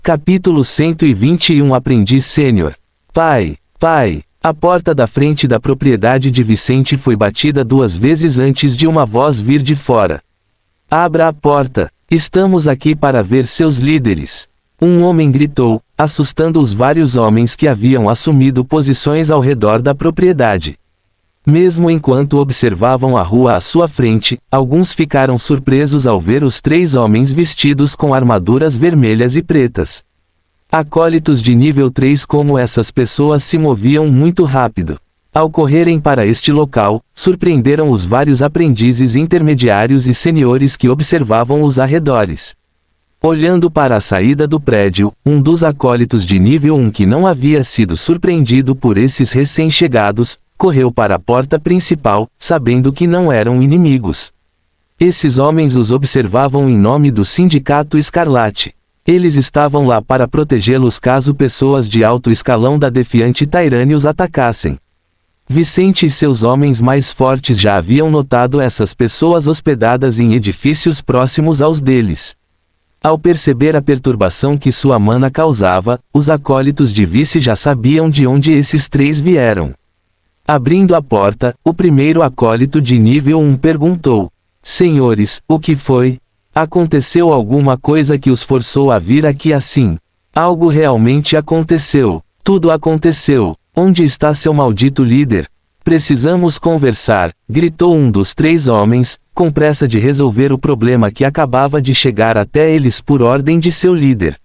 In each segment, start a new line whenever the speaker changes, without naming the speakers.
Capítulo 121 Aprendiz Sênior. Pai, a porta da frente da propriedade de Vicente foi batida 2 vezes antes de uma voz vir de fora. Abra a porta, estamos aqui para ver seus líderes. Um homem gritou, assustando os vários homens que haviam assumido posições ao redor da propriedade. Mesmo enquanto observavam a rua à sua frente, alguns ficaram surpresos ao ver os 3 homens vestidos com armaduras vermelhas e pretas. Acólitos de nível 3. Como essas pessoas se moviam muito rápido. Ao correrem para este local, surpreenderam os vários aprendizes intermediários e seniores que observavam os arredores. Olhando para a saída do prédio, um dos acólitos de nível 1 que não havia sido surpreendido por esses recém-chegados, correu para a porta principal, sabendo que não eram inimigos. Esses homens os observavam em nome do Sindicato Escarlate. Eles estavam lá para protegê-los caso pessoas de alto escalão da Defiante Tyranny os atacassem. Vicente e seus homens mais fortes já haviam notado essas pessoas hospedadas em edifícios próximos aos deles. Ao perceber a perturbação que sua mana causava, os acólitos de Vice já sabiam de onde esses 3 vieram. Abrindo a porta, o primeiro acólito de nível 1 perguntou: Senhores, o que foi? Aconteceu alguma coisa que os forçou a vir aqui assim? Algo realmente aconteceu. Tudo aconteceu. Onde está seu maldito líder? Precisamos conversar, gritou um dos 3 homens, com pressa de resolver o problema que acabava de chegar até eles por ordem de seu líder.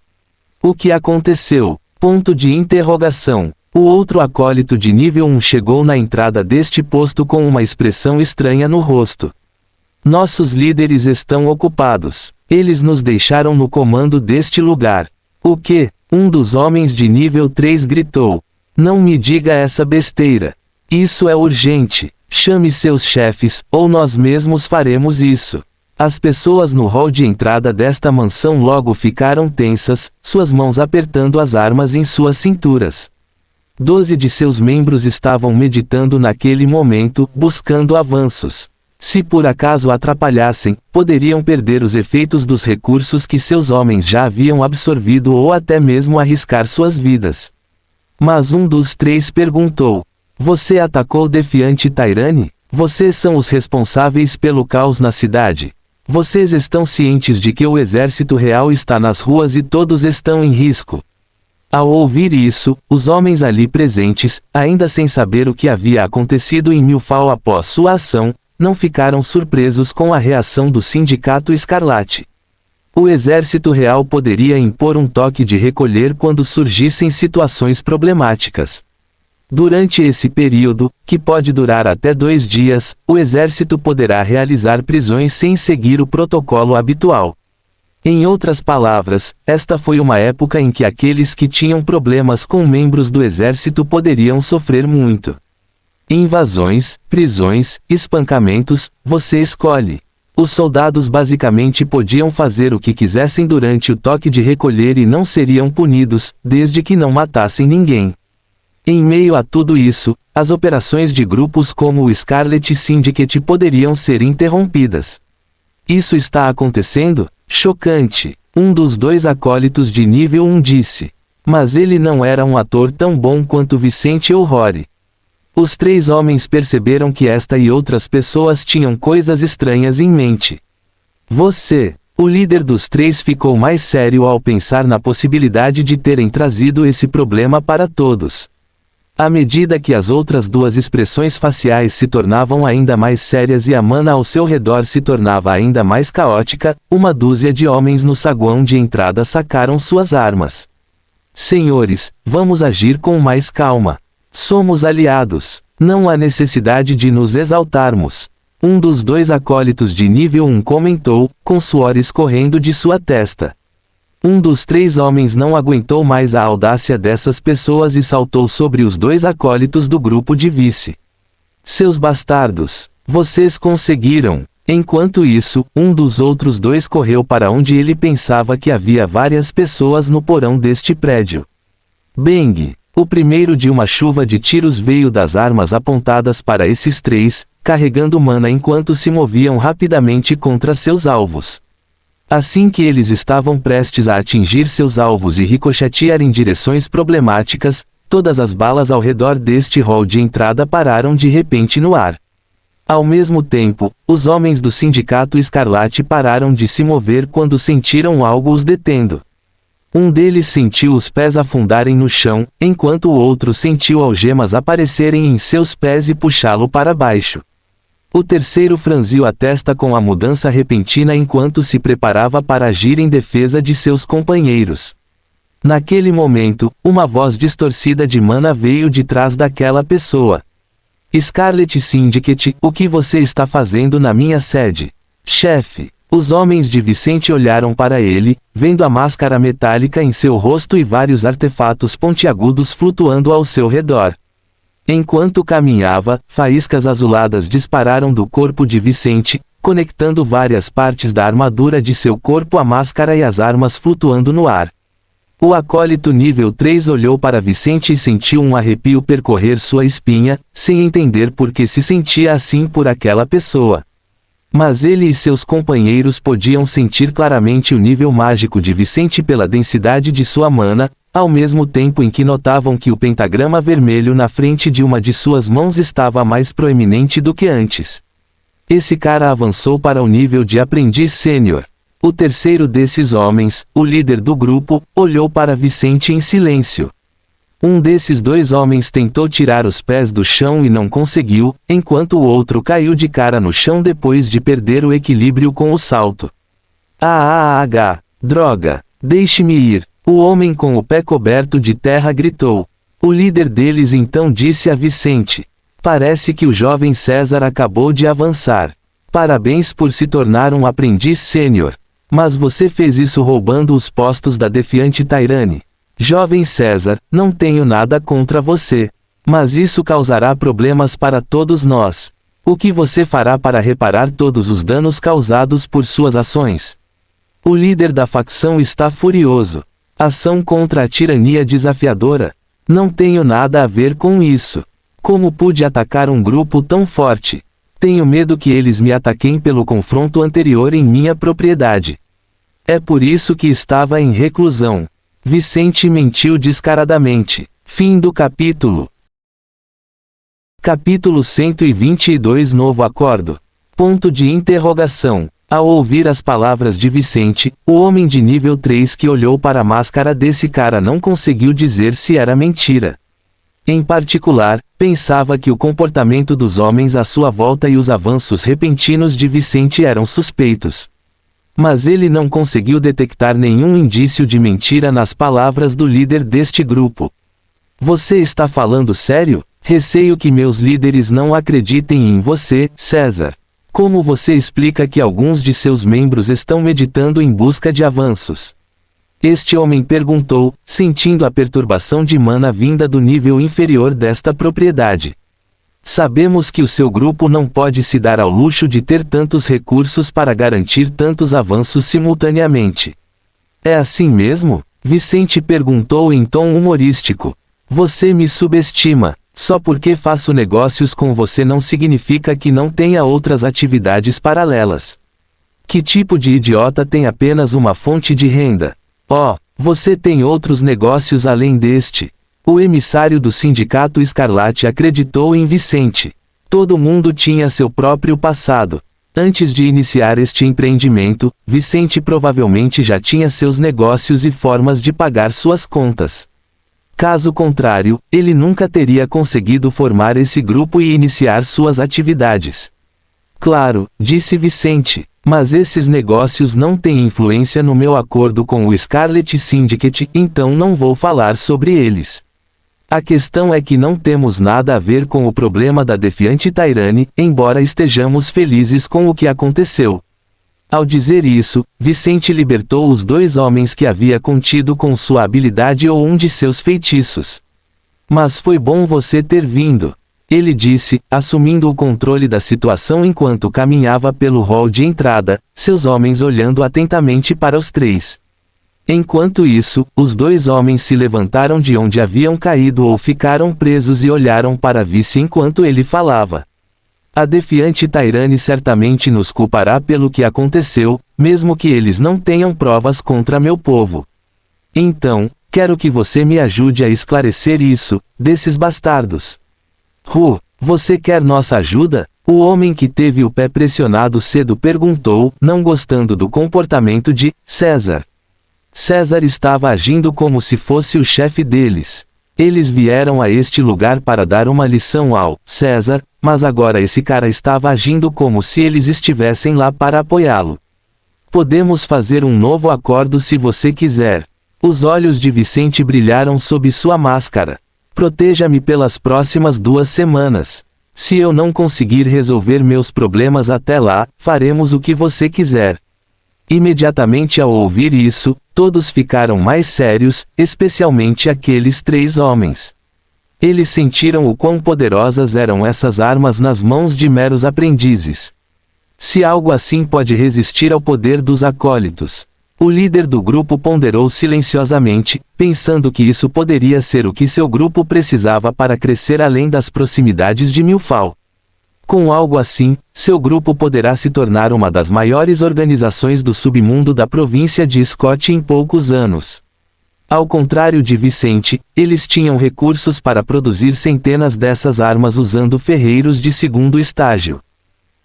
O que aconteceu? Ponto de interrogação. O outro acólito de nível 1 chegou na entrada deste posto com uma expressão estranha no rosto. Nossos líderes estão ocupados. Eles nos deixaram no comando deste lugar. O quê? Um dos homens de nível 3 gritou. Não me diga essa besteira. Isso é urgente. Chame seus chefes, ou nós mesmos faremos isso. As pessoas no hall de entrada desta mansão logo ficaram tensas, suas mãos apertando as armas em suas cinturas. 12 de seus membros estavam meditando naquele momento, buscando avanços. Se por acaso atrapalhassem, poderiam perder os efeitos dos recursos que seus homens já haviam absorvido ou até mesmo arriscar suas vidas. Mas um dos 3 perguntou: Você atacou Defiante Tyranny? Vocês são os responsáveis pelo caos na cidade. Vocês estão cientes de que o exército real está nas ruas e todos estão em risco. Ao ouvir isso, os homens ali presentes, ainda sem saber o que havia acontecido em Milfall após sua ação, não ficaram surpresos com a reação do Sindicato Escarlate. O exército real poderia impor um toque de recolher quando surgissem situações problemáticas. Durante esse período, que pode durar até 2 dias, o exército poderá realizar prisões sem seguir o protocolo habitual. Em outras palavras, esta foi uma época em que aqueles que tinham problemas com membros do exército poderiam sofrer muito. Invasões, prisões, espancamentos, você escolhe. Os soldados basicamente podiam fazer o que quisessem durante o toque de recolher e não seriam punidos, desde que não matassem ninguém. Em meio a tudo isso, as operações de grupos como o Scarlet Syndicate poderiam ser interrompidas. Isso está acontecendo? Chocante. Um dos 2 acólitos de nível 1 disse. Mas ele não era um ator tão bom quanto Vicente ou Rory. Os 3 homens perceberam que esta e outras pessoas tinham coisas estranhas em mente. Você, o líder dos 3, ficou mais sério ao pensar na possibilidade de terem trazido esse problema para todos. À medida que as outras 2 expressões faciais se tornavam ainda mais sérias e a mana ao seu redor se tornava ainda mais caótica, uma dúzia de homens no saguão de entrada sacaram suas armas. Senhores, vamos agir com mais calma. Somos aliados. Não há necessidade de nos exaltarmos. Um dos 2 acólitos de nível 1 comentou, com suor escorrendo de sua testa. Um dos 3 homens não aguentou mais a audácia dessas pessoas e saltou sobre os 2 acólitos do grupo de Vice. Seus bastardos! Vocês conseguiram! Enquanto isso, um dos outros 2 correu para onde ele pensava que havia várias pessoas no porão deste prédio. Bang! O primeiro de uma chuva de tiros veio das armas apontadas para esses 3, carregando mana enquanto se moviam rapidamente contra seus alvos. Assim que eles estavam prestes a atingir seus alvos e ricochetear em direções problemáticas, todas as balas ao redor deste hall de entrada pararam de repente no ar. Ao mesmo tempo, os homens do Sindicato Escarlate pararam de se mover quando sentiram algo os detendo. Um deles sentiu os pés afundarem no chão, enquanto o outro sentiu algemas aparecerem em seus pés e puxá-lo para baixo. O terceiro franziu a testa com a mudança repentina enquanto se preparava para agir em defesa de seus companheiros. Naquele momento, uma voz distorcida de mana veio de trás daquela pessoa. Scarlet Syndicate, o que você está fazendo na minha sede? Chefe. Os homens de Vicente olharam para ele, vendo a máscara metálica em seu rosto e vários artefatos pontiagudos flutuando ao seu redor. Enquanto caminhava, faíscas azuladas dispararam do corpo de Vicente, conectando várias partes da armadura de seu corpo à máscara e às armas flutuando no ar. O acólito nível 3 olhou para Vicente e sentiu um arrepio percorrer sua espinha, sem entender por que se sentia assim por aquela pessoa. Mas ele e seus companheiros podiam sentir claramente o nível mágico de Vicente pela densidade de sua mana, ao mesmo tempo em que notavam que o pentagrama vermelho na frente de uma de suas mãos estava mais proeminente do que antes. Esse cara avançou para o nível de aprendiz sênior. O terceiro desses homens, o líder do grupo, olhou para Vicente em silêncio. Um desses dois homens tentou tirar os pés do chão e não conseguiu, enquanto o outro caiu de cara no chão depois de perder o equilíbrio com o salto. Droga! Deixe-me ir! O homem com o pé coberto de terra gritou. O líder deles então disse a Vicente: parece que o jovem César acabou de avançar. Parabéns por se tornar um aprendiz sênior. Mas você fez isso roubando os postos da Defiante Tyranny. Jovem César, não tenho nada contra você. Mas isso causará problemas para todos nós. O que você fará para reparar todos os danos causados por suas ações? O líder da facção está furioso. Ação contra a tirania desafiadora? Não tenho nada a ver com isso. Como pude atacar um grupo tão forte? Tenho medo que eles me ataquem pelo confronto anterior em minha propriedade. É por isso que estava em reclusão. Vicente mentiu descaradamente. Fim do capítulo. Capítulo 122 Novo acordo. Ponto de interrogação. Ao ouvir as palavras de Vicente, o homem de nível 3 que olhou para a máscara desse cara não conseguiu dizer se era mentira. Em particular, pensava que o comportamento dos homens à sua volta e os avanços repentinos de Vicente eram suspeitos. Mas ele não conseguiu detectar nenhum indício de mentira nas palavras do líder deste grupo. Você está falando sério? Receio que meus líderes não acreditem em você, César. Como você explica que alguns de seus membros estão meditando em busca de avanços? Este homem perguntou, sentindo a perturbação de mana vinda do nível inferior desta propriedade. Sabemos que o seu grupo não pode se dar ao luxo de ter tantos recursos para garantir tantos avanços simultaneamente. É assim mesmo? Vicente perguntou em tom humorístico. Você me subestima. Só porque faço negócios com você não significa que não tenha outras atividades paralelas. Que tipo de idiota tem apenas uma fonte de renda? Oh, você tem outros negócios além deste. O emissário do Sindicato Escarlate acreditou em Vicente. Todo mundo tinha seu próprio passado. Antes de iniciar este empreendimento, Vicente provavelmente já tinha seus negócios e formas de pagar suas contas. Caso contrário, ele nunca teria conseguido formar esse grupo e iniciar suas atividades. Claro, disse Vicente, mas esses negócios não têm influência no meu acordo com o Scarlet Syndicate, então não vou falar sobre eles. A questão é que não temos nada a ver com o problema da Defiante Tyranny, embora estejamos felizes com o que aconteceu. Ao dizer isso, Vicente libertou os dois homens que havia contido com sua habilidade ou um de seus feitiços. Mas foi bom você ter vindo. Ele disse, assumindo o controle da situação enquanto caminhava pelo hall de entrada, seus homens olhando atentamente para os três. Enquanto isso, os dois homens se levantaram de onde haviam caído ou ficaram presos e olharam para Vice enquanto ele falava. A Defiante Tyranny certamente nos culpará pelo que aconteceu, mesmo que eles não tenham provas contra meu povo. Então, quero que você me ajude a esclarecer isso, desses bastardos. Você quer nossa ajuda? O homem que teve o pé pressionado cedo perguntou, não gostando do comportamento de César. César estava agindo como se fosse o chefe deles. Eles vieram a este lugar para dar uma lição ao César, mas agora esse cara estava agindo como se eles estivessem lá para apoiá-lo. Podemos fazer um novo acordo se você quiser. Os olhos de Vicente brilharam sob sua máscara. Proteja-me pelas próximas 2 semanas. Se eu não conseguir resolver meus problemas até lá, faremos o que você quiser. Imediatamente ao ouvir isso, todos ficaram mais sérios, especialmente aqueles 3 homens. Eles sentiram o quão poderosas eram essas armas nas mãos de meros aprendizes. Se algo assim pode resistir ao poder dos acólitos. O líder do grupo ponderou silenciosamente, pensando que isso poderia ser o que seu grupo precisava para crescer além das proximidades de Milfal. Com algo assim, seu grupo poderá se tornar uma das maiores organizações do submundo da província de Scott em poucos anos. Ao contrário de Vicente, eles tinham recursos para produzir centenas dessas armas usando ferreiros de 2º estágio.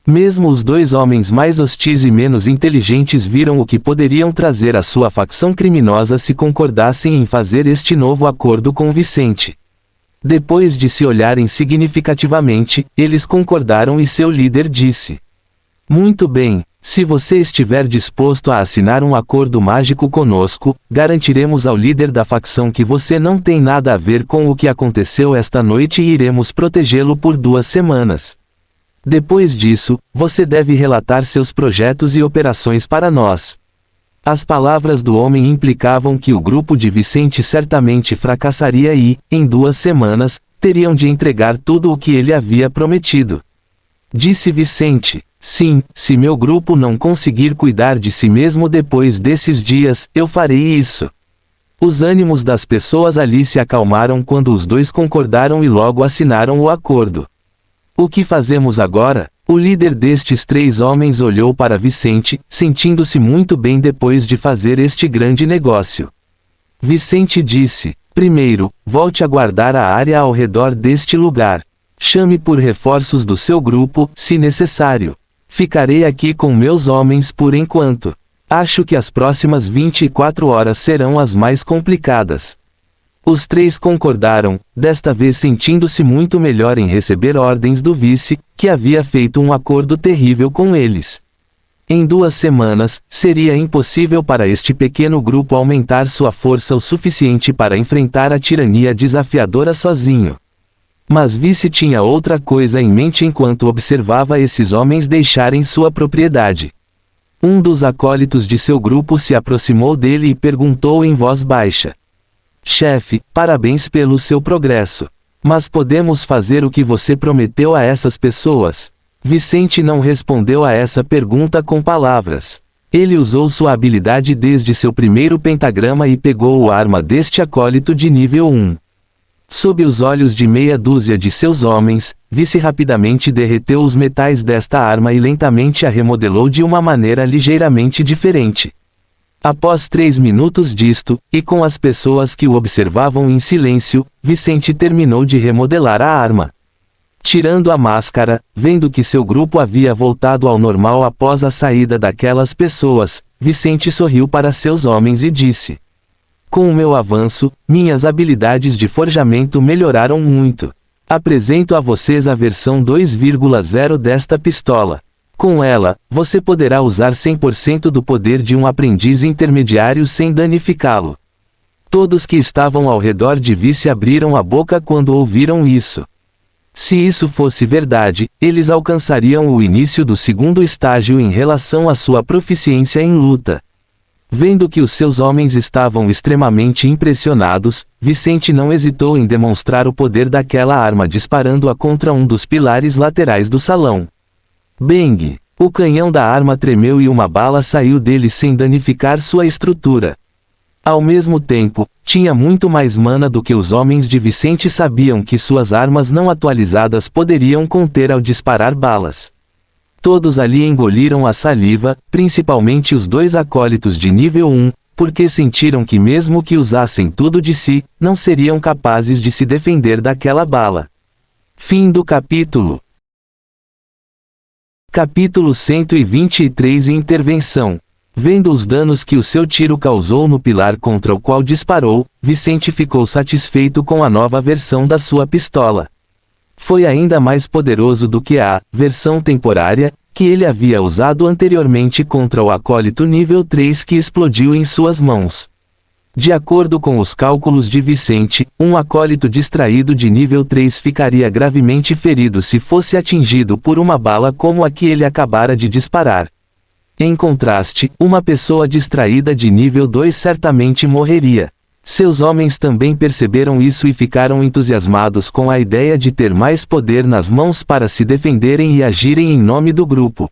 Mesmo os 2 homens mais hostis e menos inteligentes viram o que poderiam trazer à sua facção criminosa se concordassem em fazer este novo acordo com Vicente. Depois de se olharem significativamente, eles concordaram e seu líder disse: "Muito bem, se você estiver disposto a assinar um acordo mágico conosco, garantiremos ao líder da facção que você não tem nada a ver com o que aconteceu esta noite e iremos protegê-lo por 2 semanas. Depois disso, você deve relatar seus projetos e operações para nós." As palavras do homem implicavam que o grupo de Vicente certamente fracassaria e, em 2 semanas, teriam de entregar tudo o que ele havia prometido. Disse Vicente: "Sim, se meu grupo não conseguir cuidar de si mesmo depois desses dias, eu farei isso." Os ânimos das pessoas ali se acalmaram quando os 2 concordaram e logo assinaram o acordo. "O que fazemos agora?" O líder destes 3 homens olhou para Vicente, sentindo-se muito bem depois de fazer este grande negócio. Vicente disse: "Primeiro, volte a guardar a área ao redor deste lugar. Chame por reforços do seu grupo, se necessário. Ficarei aqui com meus homens por enquanto. Acho que as próximas 24 horas serão as mais complicadas." Os 3 concordaram, desta vez sentindo-se muito melhor em receber ordens do vice, que havia feito um acordo terrível com eles. Em 2 semanas, seria impossível para este pequeno grupo aumentar sua força o suficiente para enfrentar a tirania desafiadora sozinho. Mas Vice tinha outra coisa em mente enquanto observava esses homens deixarem sua propriedade. Um dos acólitos de seu grupo se aproximou dele e perguntou em voz baixa: "Chefe, parabéns pelo seu progresso. Mas podemos fazer o que você prometeu a essas pessoas?" Vicente não respondeu a essa pergunta com palavras. Ele usou sua habilidade desde seu primeiro pentagrama e pegou a arma deste acólito de nível 1. Sob os olhos de meia dúzia de seus homens, Vice rapidamente derreteu os metais desta arma e lentamente a remodelou de uma maneira ligeiramente diferente. Após 3 minutos disto, e com as pessoas que o observavam em silêncio, Vicente terminou de remodelar a arma. Tirando a máscara, vendo que seu grupo havia voltado ao normal após a saída daquelas pessoas, Vicente sorriu para seus homens e disse: "Com o meu avanço, minhas habilidades de forjamento melhoraram muito. Apresento a vocês a versão 2.0 desta pistola. Com ela, você poderá usar 100% do poder de um aprendiz intermediário sem danificá-lo." Todos que estavam ao redor de Vice abriram a boca quando ouviram isso. Se isso fosse verdade, eles alcançariam o início do 2º estágio em relação à sua proficiência em luta. Vendo que os seus homens estavam extremamente impressionados, Vicente não hesitou em demonstrar o poder daquela arma disparando-a contra um dos pilares laterais do salão. Bang! O canhão da arma tremeu e uma bala saiu dele sem danificar sua estrutura. Ao mesmo tempo, tinha muito mais mana do que os homens de Vicente sabiam que suas armas não atualizadas poderiam conter ao disparar balas. Todos ali engoliram a saliva, principalmente os dois acólitos de nível 1, porque sentiram que mesmo que usassem tudo de si, não seriam capazes de se defender daquela bala. Fim do capítulo. Capítulo 123 Intervenção. Vendo os danos que o seu tiro causou no pilar contra o qual disparou, Vicente ficou satisfeito com a nova versão da sua pistola. Foi ainda mais poderoso do que a versão temporária, que ele havia usado anteriormente contra o acólito nível 3 que explodiu em suas mãos. De acordo com os cálculos de Vicente, um acólito distraído de nível 3 ficaria gravemente ferido se fosse atingido por uma bala como a que ele acabara de disparar. Em contraste, uma pessoa distraída de nível 2 certamente morreria. Seus homens também perceberam isso e ficaram entusiasmados com a ideia de ter mais poder nas mãos para se defenderem e agirem em nome do grupo.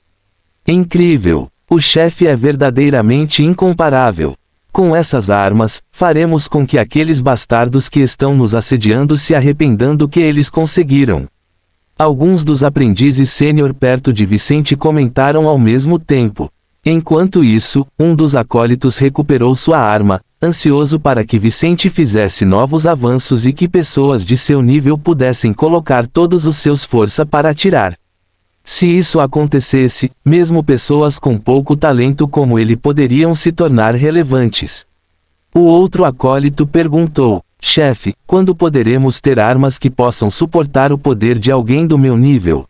Incrível! O chefe é verdadeiramente incomparável. Com essas armas, faremos com que aqueles bastardos que estão nos assediando se arrependam do que eles conseguiram. Alguns dos aprendizes sênior perto de Vicente comentaram ao mesmo tempo. Enquanto isso, um dos acólitos recuperou sua arma, ansioso para que Vicente fizesse novos avanços e que pessoas de seu nível pudessem colocar todos os seus força para atirar. Se isso acontecesse, mesmo pessoas com pouco talento como ele poderiam se tornar relevantes. O outro acólito perguntou: chefe, quando poderemos ter armas que possam suportar o poder de alguém do meu nível?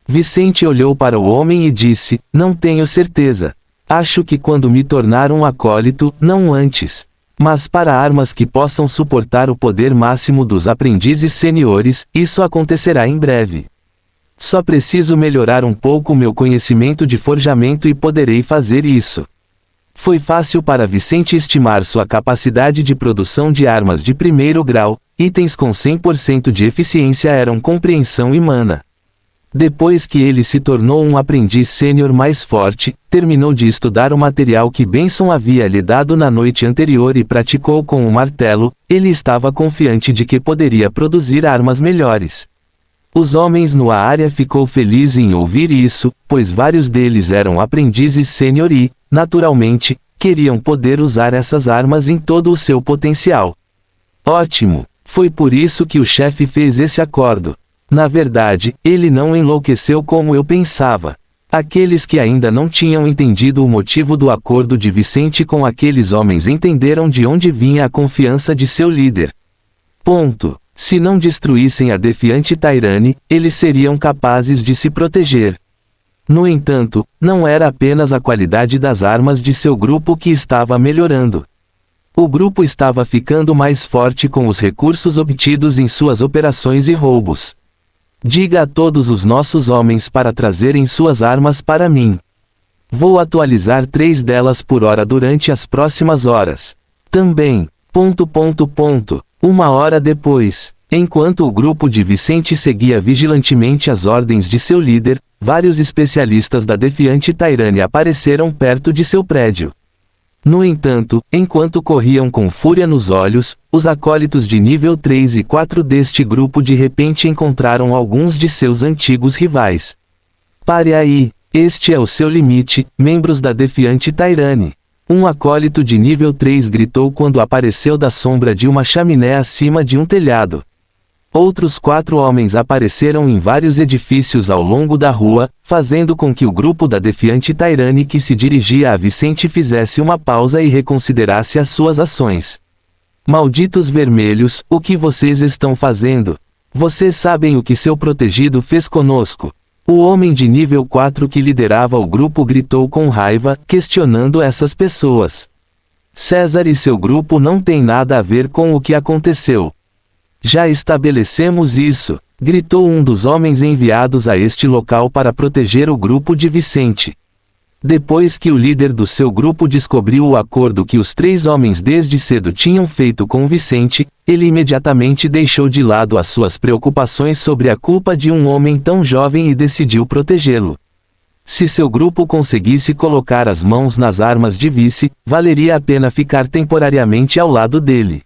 Vicente olhou para o homem e disse: não tenho certeza. Acho que quando me tornar um acólito, não antes. Mas para armas que possam suportar o poder máximo dos aprendizes seniores, isso acontecerá em breve. Só preciso melhorar um pouco meu conhecimento de forjamento e poderei fazer isso. Foi fácil para Vicente estimar sua capacidade de produção de armas de primeiro grau, itens com 100% de eficiência eram compreensão e mana. Depois que ele se tornou um aprendiz sênior mais forte, terminou de estudar o material que Benson havia lhe dado na noite anterior e praticou com o martelo, ele estava confiante de que poderia produzir armas melhores. Os homens na área ficou feliz em ouvir isso, pois vários deles eram aprendizes sênior e, naturalmente, queriam poder usar essas armas em todo o seu potencial. Ótimo! Foi por isso que o chefe fez esse acordo. Na verdade, ele não enlouqueceu como eu pensava. Aqueles que ainda não tinham entendido o motivo do acordo de Vicente com aqueles homens entenderam de onde vinha a confiança de seu líder. Ponto. Se não destruíssem a defiante Tairane, eles seriam capazes de se proteger. No entanto, não era apenas a qualidade das armas de seu grupo que estava melhorando. O grupo estava ficando mais forte com os recursos obtidos em suas operações e roubos. Diga a todos os nossos homens para trazerem suas armas para mim. Vou atualizar 3 delas por hora durante as próximas horas. Também. Uma hora depois, enquanto o grupo de Vicente seguia vigilantemente as ordens de seu líder, vários especialistas da defiante Tairane apareceram perto de seu prédio. No entanto, enquanto corriam com fúria nos olhos, os acólitos de nível 3 e 4 deste grupo de repente encontraram alguns de seus antigos rivais. Pare aí, este é o seu limite, membros da defiante Tairane. Um acólito de nível 3 gritou quando apareceu da sombra de uma chaminé acima de um telhado. Outros 4 homens apareceram em vários edifícios ao longo da rua, fazendo com que o grupo da defiante Tairane que se dirigia a Vicente fizesse uma pausa e reconsiderasse as suas ações. Malditos vermelhos, o que vocês estão fazendo? Vocês sabem o que seu protegido fez conosco. O homem de nível 4 que liderava o grupo gritou com raiva, questionando essas pessoas. César e seu grupo não têm nada a ver com o que aconteceu. Já estabelecemos isso, gritou um dos homens enviados a este local para proteger o grupo de Vicente. Depois que o líder do seu grupo descobriu o acordo que os 3 homens desde cedo tinham feito com Vicente, ele imediatamente deixou de lado as suas preocupações sobre a culpa de um homem tão jovem e decidiu protegê-lo. Se seu grupo conseguisse colocar as mãos nas armas de Vice, valeria a pena ficar temporariamente ao lado dele.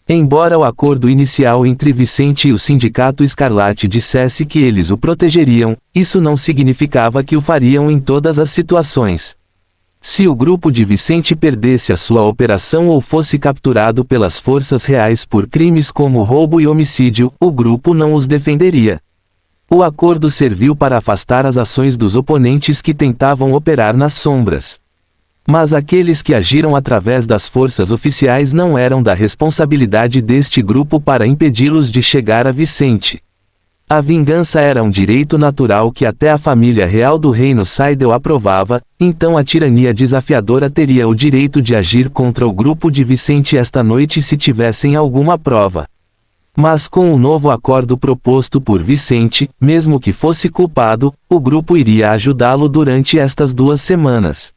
Embora o acordo inicial entre Vicente e o Sindicato Escarlate dissesse que eles o protegeriam, isso não significava que o fariam em todas as situações. Se o grupo de Vicente perdesse a sua operação ou fosse capturado pelas forças reais por crimes como roubo e homicídio, o grupo não os defenderia. O acordo serviu para afastar as ações dos oponentes que tentavam operar nas sombras. Mas aqueles que agiram através das forças oficiais não eram da responsabilidade deste grupo para impedi-los de chegar a Vicente. A vingança era um direito natural que até a família real do reino Seidel aprovava, então a tirania desafiadora teria o direito de agir contra o grupo de Vicente esta noite se tivessem alguma prova. Mas com o novo acordo proposto por Vicente, mesmo que fosse culpado, o grupo iria ajudá-lo durante estas 2 semanas.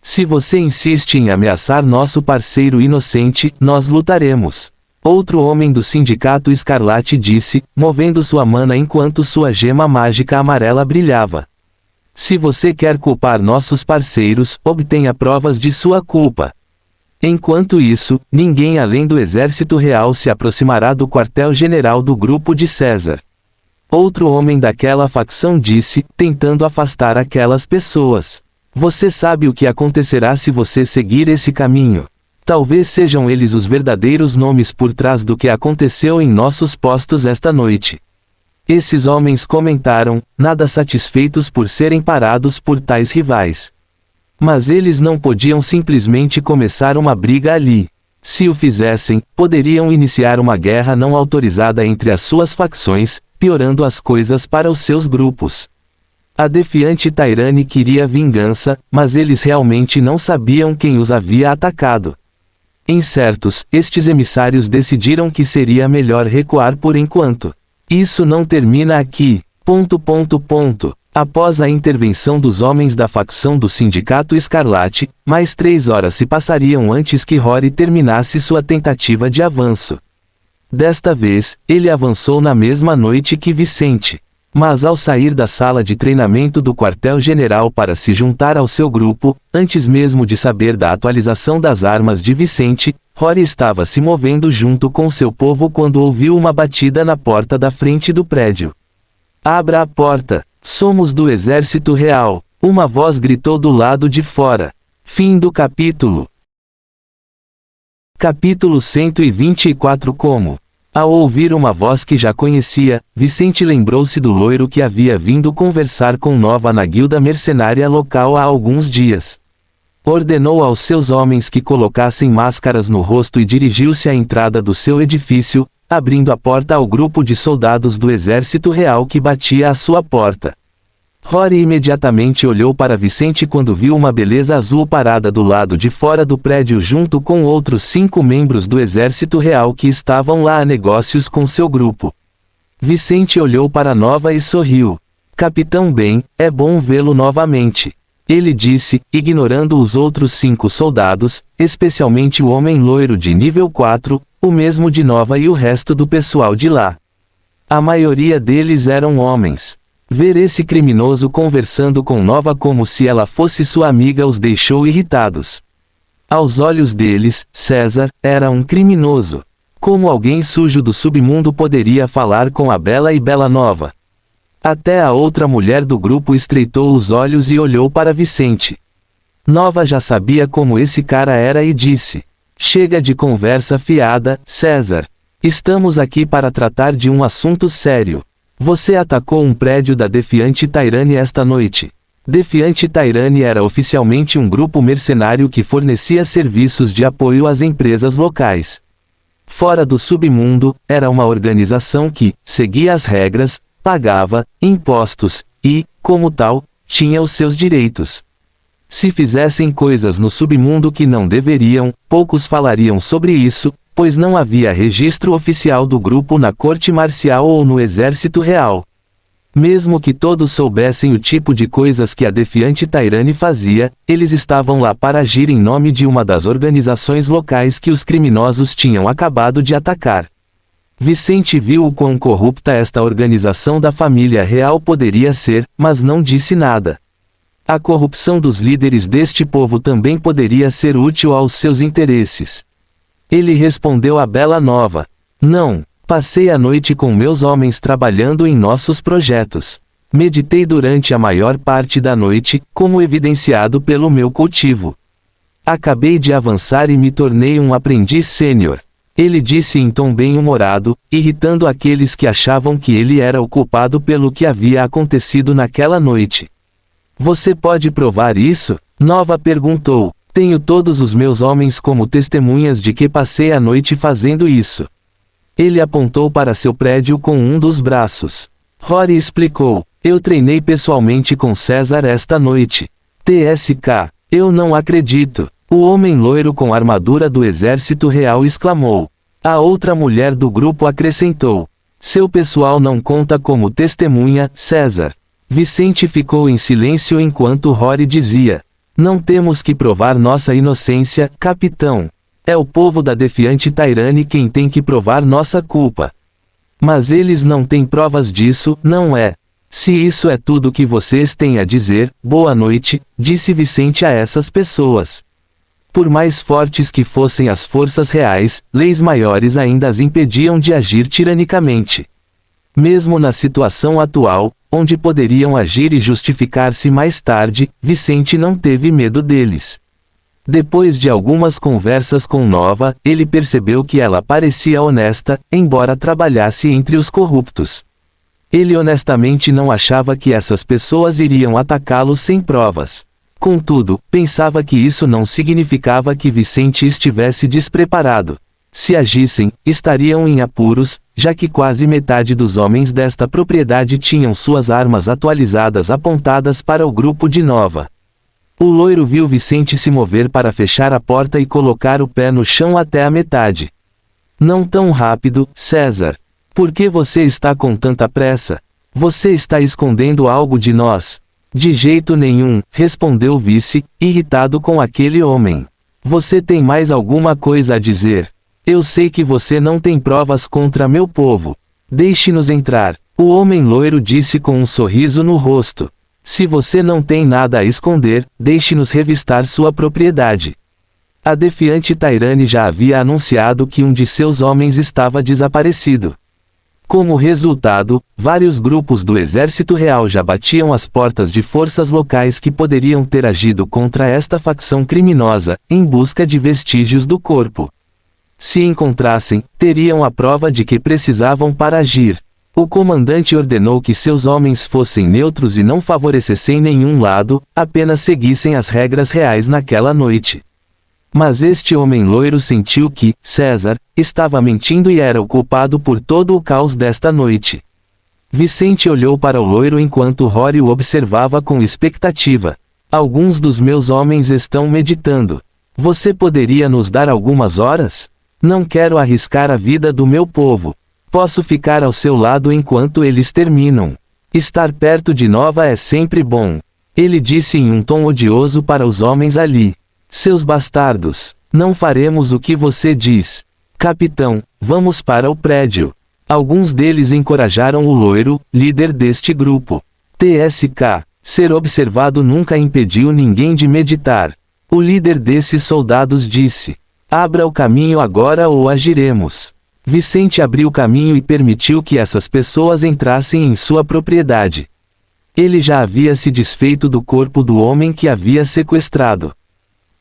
Se você insiste em ameaçar nosso parceiro inocente, nós lutaremos. Outro homem do Sindicato Escarlate disse, movendo sua mana enquanto sua gema mágica amarela brilhava. Se você quer culpar nossos parceiros, obtenha provas de sua culpa. Enquanto isso, ninguém além do exército real se aproximará do quartel-general do grupo de César. Outro homem daquela facção disse, tentando afastar aquelas pessoas. Você sabe o que acontecerá se você seguir esse caminho. Talvez sejam eles os verdadeiros nomes por trás do que aconteceu em nossos postos esta noite. Esses homens comentaram, nada satisfeitos por serem parados por tais rivais. Mas eles não podiam simplesmente começar uma briga ali. Se o fizessem, poderiam iniciar uma guerra não autorizada entre as suas facções, piorando as coisas para os seus grupos. A defiante Tairane queria vingança, mas eles realmente não sabiam quem os havia atacado. Incertos, estes emissários decidiram que seria melhor recuar por enquanto. Isso não termina aqui. Após a intervenção dos homens da facção do Sindicato Escarlate, mais 3 horas se passariam antes que Rory terminasse sua tentativa de avanço. Desta vez, ele avançou na mesma noite que Vicente. Mas ao sair da sala de treinamento do quartel-general para se juntar ao seu grupo, antes mesmo de saber da atualização das armas de Vicente, Rory estava se movendo junto com seu povo quando ouviu uma batida na porta da frente do prédio. Abra a porta, somos do Exército Real, uma voz gritou do lado de fora. Fim do capítulo. Capítulo 124. Ao ouvir uma voz que já conhecia, Vicente lembrou-se do loiro que havia vindo conversar com Nova na guilda mercenária local há alguns dias. Ordenou aos seus homens que colocassem máscaras no rosto e dirigiu-se à entrada do seu edifício, abrindo a porta ao grupo de soldados do Exército Real que batia à sua porta. Rory imediatamente olhou para Vicente quando viu uma beleza azul parada do lado de fora do prédio junto com outros 5 membros do Exército Real que estavam lá a negócios com seu grupo. Vicente olhou para Nova e sorriu. Capitão Ben, é bom vê-lo novamente. Ele disse, ignorando os outros 5 soldados, especialmente o homem loiro de nível 4, o mesmo de Nova e o resto do pessoal de lá. A maioria deles eram homens. Ver esse criminoso conversando com Nova como se ela fosse sua amiga os deixou irritados. Aos olhos deles, César era um criminoso. Como alguém sujo do submundo poderia falar com a bela e bela Nova? Até a outra mulher do grupo estreitou os olhos e olhou para Vicente. Nova já sabia como esse cara era e disse: chega de conversa fiada, César. Estamos aqui para tratar de um assunto sério. Você atacou um prédio da Defiante Tairane esta noite. Defiante Tairane era oficialmente um grupo mercenário que fornecia serviços de apoio às empresas locais. Fora do submundo, era uma organização que seguia as regras, pagava impostos e, como tal, tinha os seus direitos. Se fizessem coisas no submundo que não deveriam, poucos falariam sobre isso, pois não havia registro oficial do grupo na corte marcial ou no Exército Real. Mesmo que todos soubessem o tipo de coisas que a Defiante Tairane fazia, eles estavam lá para agir em nome de uma das organizações locais que os criminosos tinham acabado de atacar. Vicente viu o quão corrupta esta organização da família real poderia ser, mas não disse nada. A corrupção dos líderes deste povo também poderia ser útil aos seus interesses. Ele respondeu à bela nova: Não, passei a noite com meus homens trabalhando em nossos projetos. Meditei durante a maior parte da noite, como evidenciado pelo meu cultivo. Acabei de avançar e me tornei um aprendiz sênior. Ele disse em tom bem-humorado, irritando aqueles que achavam que ele era o culpado pelo que havia acontecido naquela noite. Você pode provar isso? Nova perguntou. Tenho todos os meus homens como testemunhas de que passei a noite fazendo isso. Ele apontou para seu prédio com um dos braços. Rory explicou. Eu treinei pessoalmente com César esta noite. TSK. Eu não acredito. O homem loiro com armadura do exército real exclamou. A outra mulher do grupo acrescentou. Seu pessoal não conta como testemunha, César. Vicente ficou em silêncio enquanto Rory dizia. Não temos que provar nossa inocência, capitão. É o povo da defiante Tairane quem tem que provar nossa culpa. Mas eles não têm provas disso, não é? Se isso é tudo que vocês têm a dizer, boa noite, disse Vicente a essas pessoas. Por mais fortes que fossem as forças reais, leis maiores ainda as impediam de agir tiranicamente. Mesmo na situação atual, onde poderiam agir e justificar-se mais tarde, Vicente não teve medo deles. Depois de algumas conversas com Nova, ele percebeu que ela parecia honesta, embora trabalhasse entre os corruptos. Ele honestamente não achava que essas pessoas iriam atacá-lo sem provas. Contudo, pensava que isso não significava que Vicente estivesse despreparado. Se agissem, estariam em apuros, já que quase metade dos homens desta propriedade tinham suas armas atualizadas apontadas para o grupo de Nova. O loiro viu Vicente se mover para fechar a porta e colocar o pé no chão até a metade. Não tão rápido, César. Por que você está com tanta pressa? Você está escondendo algo de nós? De jeito nenhum, respondeu o vice, irritado com aquele homem. Você tem mais alguma coisa a dizer? Eu sei que você não tem provas contra meu povo. Deixe-nos entrar. O homem loiro disse com um sorriso no rosto. Se você não tem nada a esconder, deixe-nos revistar sua propriedade. A defiante Tairane já havia anunciado que um de seus homens estava desaparecido. Como resultado, vários grupos do exército real já batiam as portas de forças locais que poderiam ter agido contra esta facção criminosa, em busca de vestígios do corpo. Se encontrassem, teriam a prova de que precisavam para agir. O comandante ordenou que seus homens fossem neutros e não favorecessem nenhum lado, apenas seguissem as regras reais naquela noite. Mas este homem loiro sentiu que, César, estava mentindo e era o culpado por todo o caos desta noite. Vicente olhou para o loiro enquanto Rory o observava com expectativa. Alguns dos meus homens estão meditando. Você poderia nos dar algumas horas? Não quero arriscar a vida do meu povo. Posso ficar ao seu lado enquanto eles terminam. Estar perto de Nova é sempre bom. Ele disse em um tom odioso para os homens ali. Seus bastardos, não faremos o que você diz. Capitão, vamos para o prédio. Alguns deles encorajaram o loiro, líder deste grupo. TSK, ser observado nunca impediu ninguém de meditar. O líder desses soldados disse. Abra o caminho agora ou agiremos. Vicente abriu o caminho e permitiu que essas pessoas entrassem em sua propriedade. Ele já havia se desfeito do corpo do homem que havia sequestrado.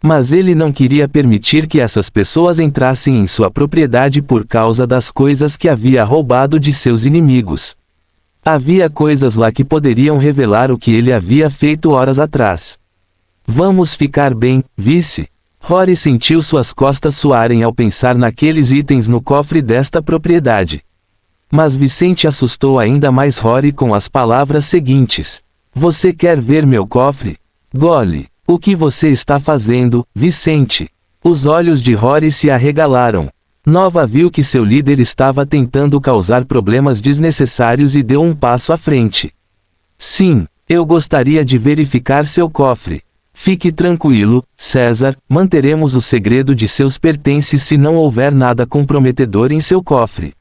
Mas ele não queria permitir que essas pessoas entrassem em sua propriedade por causa das coisas que havia roubado de seus inimigos. Havia coisas lá que poderiam revelar o que ele havia feito horas atrás. Vamos ficar bem, vice. Rory sentiu suas costas suarem ao pensar naqueles itens no cofre desta propriedade. Mas Vicente assustou ainda mais Rory com as palavras seguintes. Você quer ver meu cofre? Gole. O que você está fazendo, Vicente? Os olhos de Rory se arregalaram. Nova viu que seu líder estava tentando causar problemas desnecessários e deu um passo à frente. Sim, eu gostaria de verificar seu cofre. Fique tranquilo, César, manteremos o segredo de seus pertences se não houver nada comprometedor em seu cofre.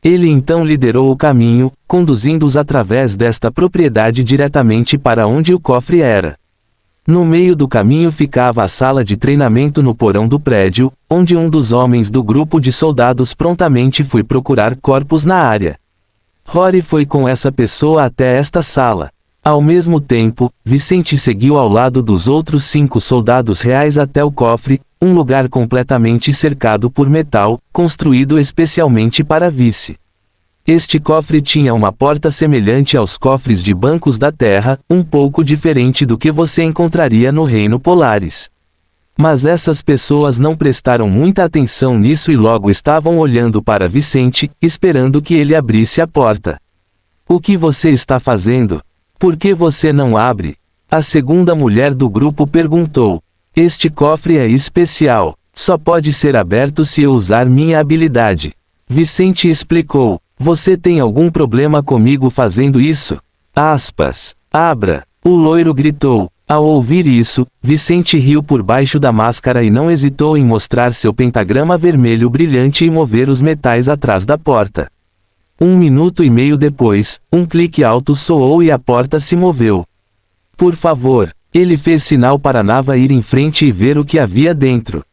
Ele então liderou o caminho, conduzindo-os através desta propriedade diretamente para onde o cofre era. No meio do caminho ficava a sala de treinamento no porão do prédio, onde um dos homens do grupo de soldados prontamente foi procurar corpos na área. Rory foi com essa pessoa até esta sala. Ao mesmo tempo, Vicente seguiu ao lado dos outros 5 soldados reais até o cofre, um lugar completamente cercado por metal, construído especialmente para Vice. Este cofre tinha uma porta semelhante aos cofres de bancos da Terra, um pouco diferente do que você encontraria no Reino Polaris. Mas essas pessoas não prestaram muita atenção nisso e logo estavam olhando para Vicente, esperando que ele abrisse a porta. O que você está fazendo? Por que você não abre? A segunda mulher do grupo perguntou. Este cofre é especial. Só pode ser aberto se eu usar minha habilidade. Vicente explicou. Você tem algum problema comigo fazendo isso? Aspas. Abra. O loiro gritou. Ao ouvir isso, Vicente riu por baixo da máscara e não hesitou em mostrar seu pentagrama vermelho brilhante e mover os metais atrás da porta. 1 minuto e meio depois, um clique alto soou e a porta se moveu. Por favor, ele fez sinal para Nava ir em frente e ver o que havia dentro.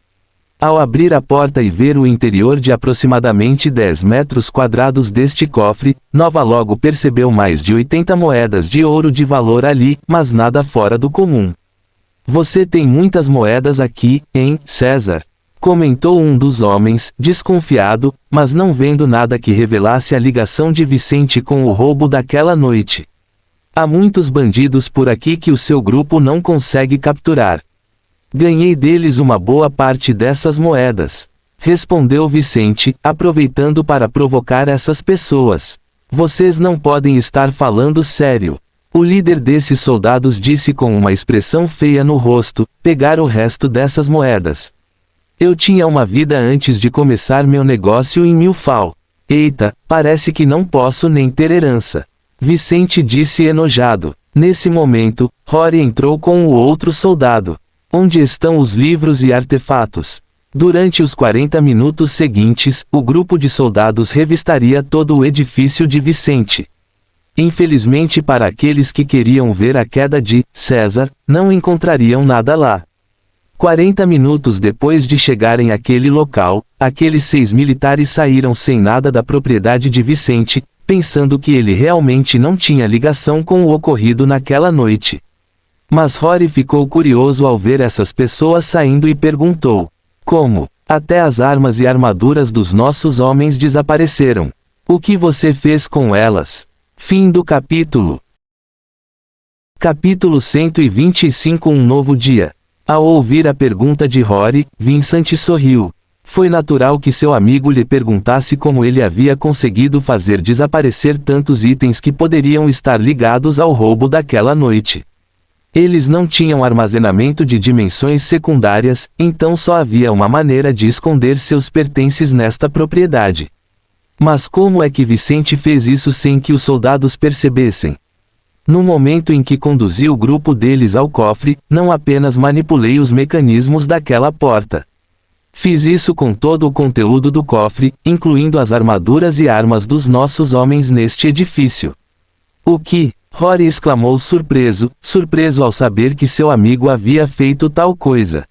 Ao abrir a porta e ver o interior de aproximadamente 10 metros quadrados deste cofre, Nova logo percebeu mais de 80 moedas de ouro de valor ali, mas nada fora do comum. Você tem muitas moedas aqui, hein, César? Comentou um dos homens, desconfiado, mas não vendo nada que revelasse a ligação de Vicente com o roubo daquela noite. Há muitos bandidos por aqui que o seu grupo não consegue capturar. Ganhei deles uma boa parte dessas moedas. Respondeu Vicente, aproveitando para provocar essas pessoas. Vocês não podem estar falando sério. O líder desses soldados disse com uma expressão feia no rosto, pegar o resto dessas moedas. Eu tinha uma vida antes de começar meu negócio em Milfal. Eita, parece que não posso nem ter herança. Vicente disse enojado. Nesse momento, Rory entrou com o outro soldado. Onde estão os livros e artefatos? Durante os 40 minutos seguintes, o grupo de soldados revistaria todo o edifício de Vicente. Infelizmente para aqueles que queriam ver a queda de César, não encontrariam nada lá. 40 minutos depois de chegarem àquele local, aqueles 6 militares saíram sem nada da propriedade de Vicente, pensando que ele realmente não tinha ligação com o ocorrido naquela noite. Mas Rory ficou curioso ao ver essas pessoas saindo e perguntou: como? Até as armas e armaduras dos nossos homens desapareceram. O que você fez com elas? Fim do capítulo. Capítulo 125. Um novo dia. Ao ouvir a pergunta de Rory, Vincent sorriu. Foi natural que seu amigo lhe perguntasse como ele havia conseguido fazer desaparecer tantos itens que poderiam estar ligados ao roubo daquela noite. Eles não tinham armazenamento de dimensões secundárias, então só havia uma maneira de esconder seus pertences nesta propriedade. Mas como é que Vicente fez isso sem que os soldados percebessem? No momento em que conduzi o grupo deles ao cofre, não apenas manipulei os mecanismos daquela porta. Fiz isso com todo o conteúdo do cofre, incluindo as armaduras e armas dos nossos homens neste edifício. O que? Rory exclamou surpreso ao saber que seu amigo havia feito tal coisa.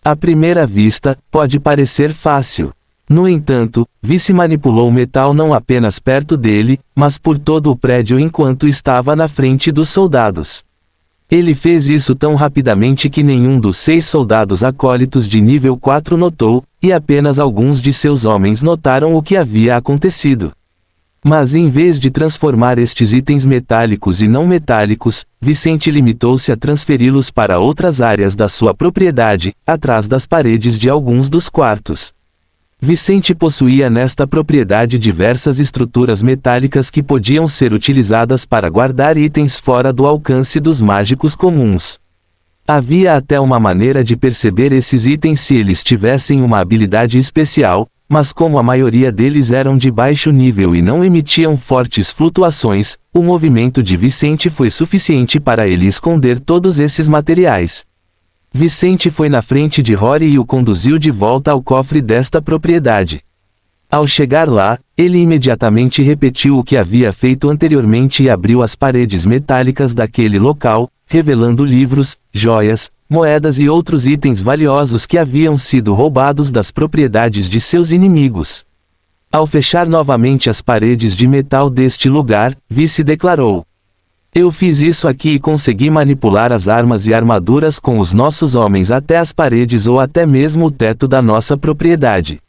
À primeira vista, pode parecer fácil. No entanto, Vice manipulou o metal não apenas perto dele, mas por todo o prédio enquanto estava na frente dos soldados. Ele fez isso tão rapidamente que nenhum dos 6 soldados acólitos de nível 4 notou, e apenas alguns de seus homens notaram o que havia acontecido. Mas em vez de transformar estes itens metálicos e não metálicos, Vicente limitou-se a transferi-los para outras áreas da sua propriedade, atrás das paredes de alguns dos quartos. Vicente possuía nesta propriedade diversas estruturas metálicas que podiam ser utilizadas para guardar itens fora do alcance dos mágicos comuns. Havia até uma maneira de perceber esses itens se eles tivessem uma habilidade especial, mas como a maioria deles eram de baixo nível e não emitiam fortes flutuações, o movimento de Vicente foi suficiente para ele esconder todos esses materiais. Vicente foi na frente de Rory e o conduziu de volta ao cofre desta propriedade. Ao chegar lá, ele imediatamente repetiu o que havia feito anteriormente e abriu as paredes metálicas daquele local, revelando livros, joias, moedas e outros itens valiosos que haviam sido roubados das propriedades de seus inimigos. Ao fechar novamente as paredes de metal deste lugar, Vice declarou: "Eu fiz isso aqui e consegui manipular as armas e armaduras com os nossos homens até as paredes ou até mesmo o teto da nossa propriedade.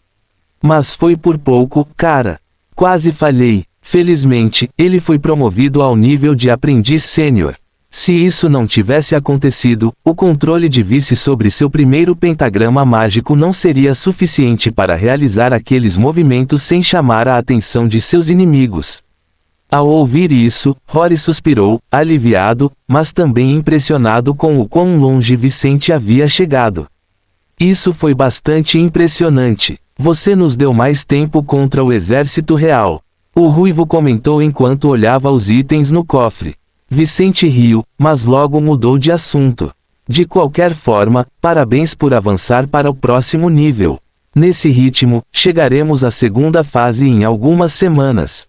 Mas foi por pouco, cara. Quase falhei." Felizmente, ele foi promovido ao nível de aprendiz sênior. Se isso não tivesse acontecido, o controle de Vice sobre seu primeiro pentagrama mágico não seria suficiente para realizar aqueles movimentos sem chamar a atenção de seus inimigos. Ao ouvir isso, Rory suspirou, aliviado, mas também impressionado com o quão longe Vicente havia chegado. "Isso foi bastante impressionante. Você nos deu mais tempo contra o exército real." O ruivo comentou enquanto olhava os itens no cofre. Vicente riu, mas logo mudou de assunto. "De qualquer forma, parabéns por avançar para o próximo nível. Nesse ritmo, chegaremos à segunda fase em algumas semanas.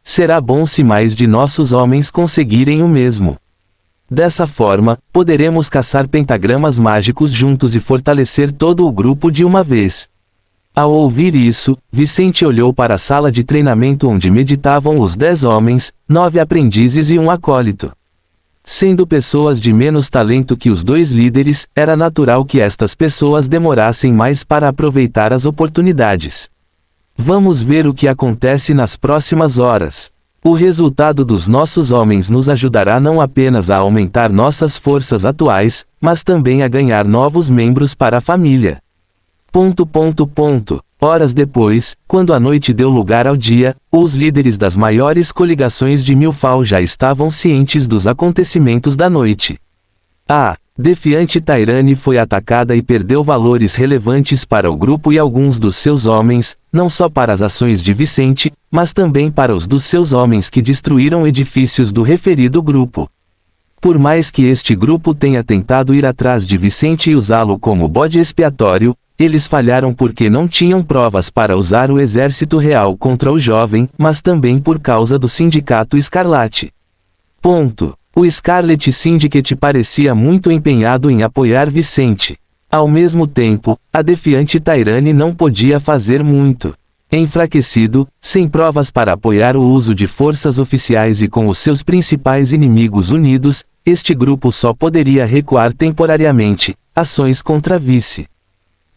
Será bom se mais de nossos homens conseguirem o mesmo. Dessa forma, poderemos caçar pentagramas mágicos juntos e fortalecer todo o grupo de uma vez." Ao ouvir isso, Vicente olhou para a sala de treinamento onde meditavam os 10 homens, 9 aprendizes e um acólito. Sendo pessoas de menos talento que os 2 líderes, era natural que estas pessoas demorassem mais para aproveitar as oportunidades. "Vamos ver o que acontece nas próximas horas. O resultado dos nossos homens nos ajudará não apenas a aumentar nossas forças atuais, mas também a ganhar novos membros para a família." Horas depois, quando a noite deu lugar ao dia, os líderes das maiores coligações de Milfal já estavam cientes dos acontecimentos da noite. A defiante Tairane foi atacada e perdeu valores relevantes para o grupo e alguns dos seus homens, não só para as ações de Vicente, mas também para os dos seus homens que destruíram edifícios do referido grupo. Por mais que este grupo tenha tentado ir atrás de Vicente e usá-lo como bode expiatório, eles falharam porque não tinham provas para usar o exército real contra o jovem, mas também por causa do Sindicato Escarlate. O Scarlet Syndicate parecia muito empenhado em apoiar Vicente. Ao mesmo tempo, a defiante Tairane não podia fazer muito. Enfraquecido, sem provas para apoiar o uso de forças oficiais e com os seus principais inimigos unidos, este grupo só poderia recuar temporariamente. Ações contra Vice.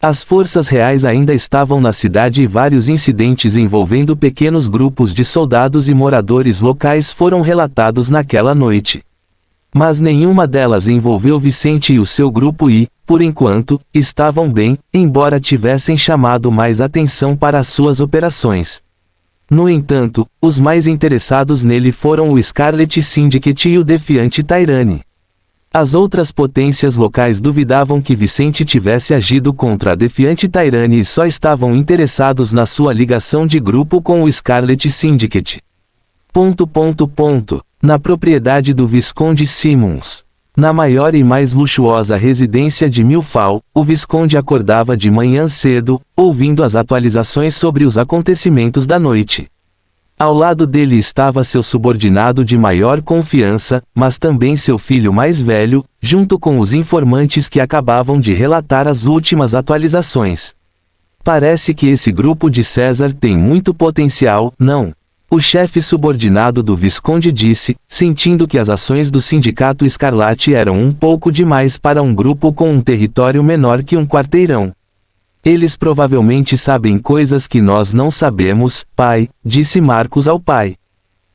As forças reais ainda estavam na cidade e vários incidentes envolvendo pequenos grupos de soldados e moradores locais foram relatados naquela noite. Mas nenhuma delas envolveu Vicente e o seu grupo e, por enquanto, estavam bem, embora tivessem chamado mais atenção para as suas operações. No entanto, os mais interessados nele foram o Scarlet Syndicate e o defiante Tairane. As outras potências locais duvidavam que Vicente tivesse agido contra a defiante Tairane e só estavam interessados na sua ligação de grupo com o Scarlet Syndicate. Na propriedade do Visconde Simmons. Na maior e mais luxuosa residência de Milfal, o Visconde acordava de manhã cedo, ouvindo as atualizações sobre os acontecimentos da noite. Ao lado dele estava seu subordinado de maior confiança, mas também seu filho mais velho, junto com os informantes que acabavam de relatar as últimas atualizações. "Parece que esse grupo de César tem muito potencial, não?" O chefe subordinado do Visconde disse, sentindo que as ações do Sindicato Escarlate eram um pouco demais para um grupo com um território menor que um quarteirão. "Eles provavelmente sabem coisas que nós não sabemos, pai", disse Marcos ao pai.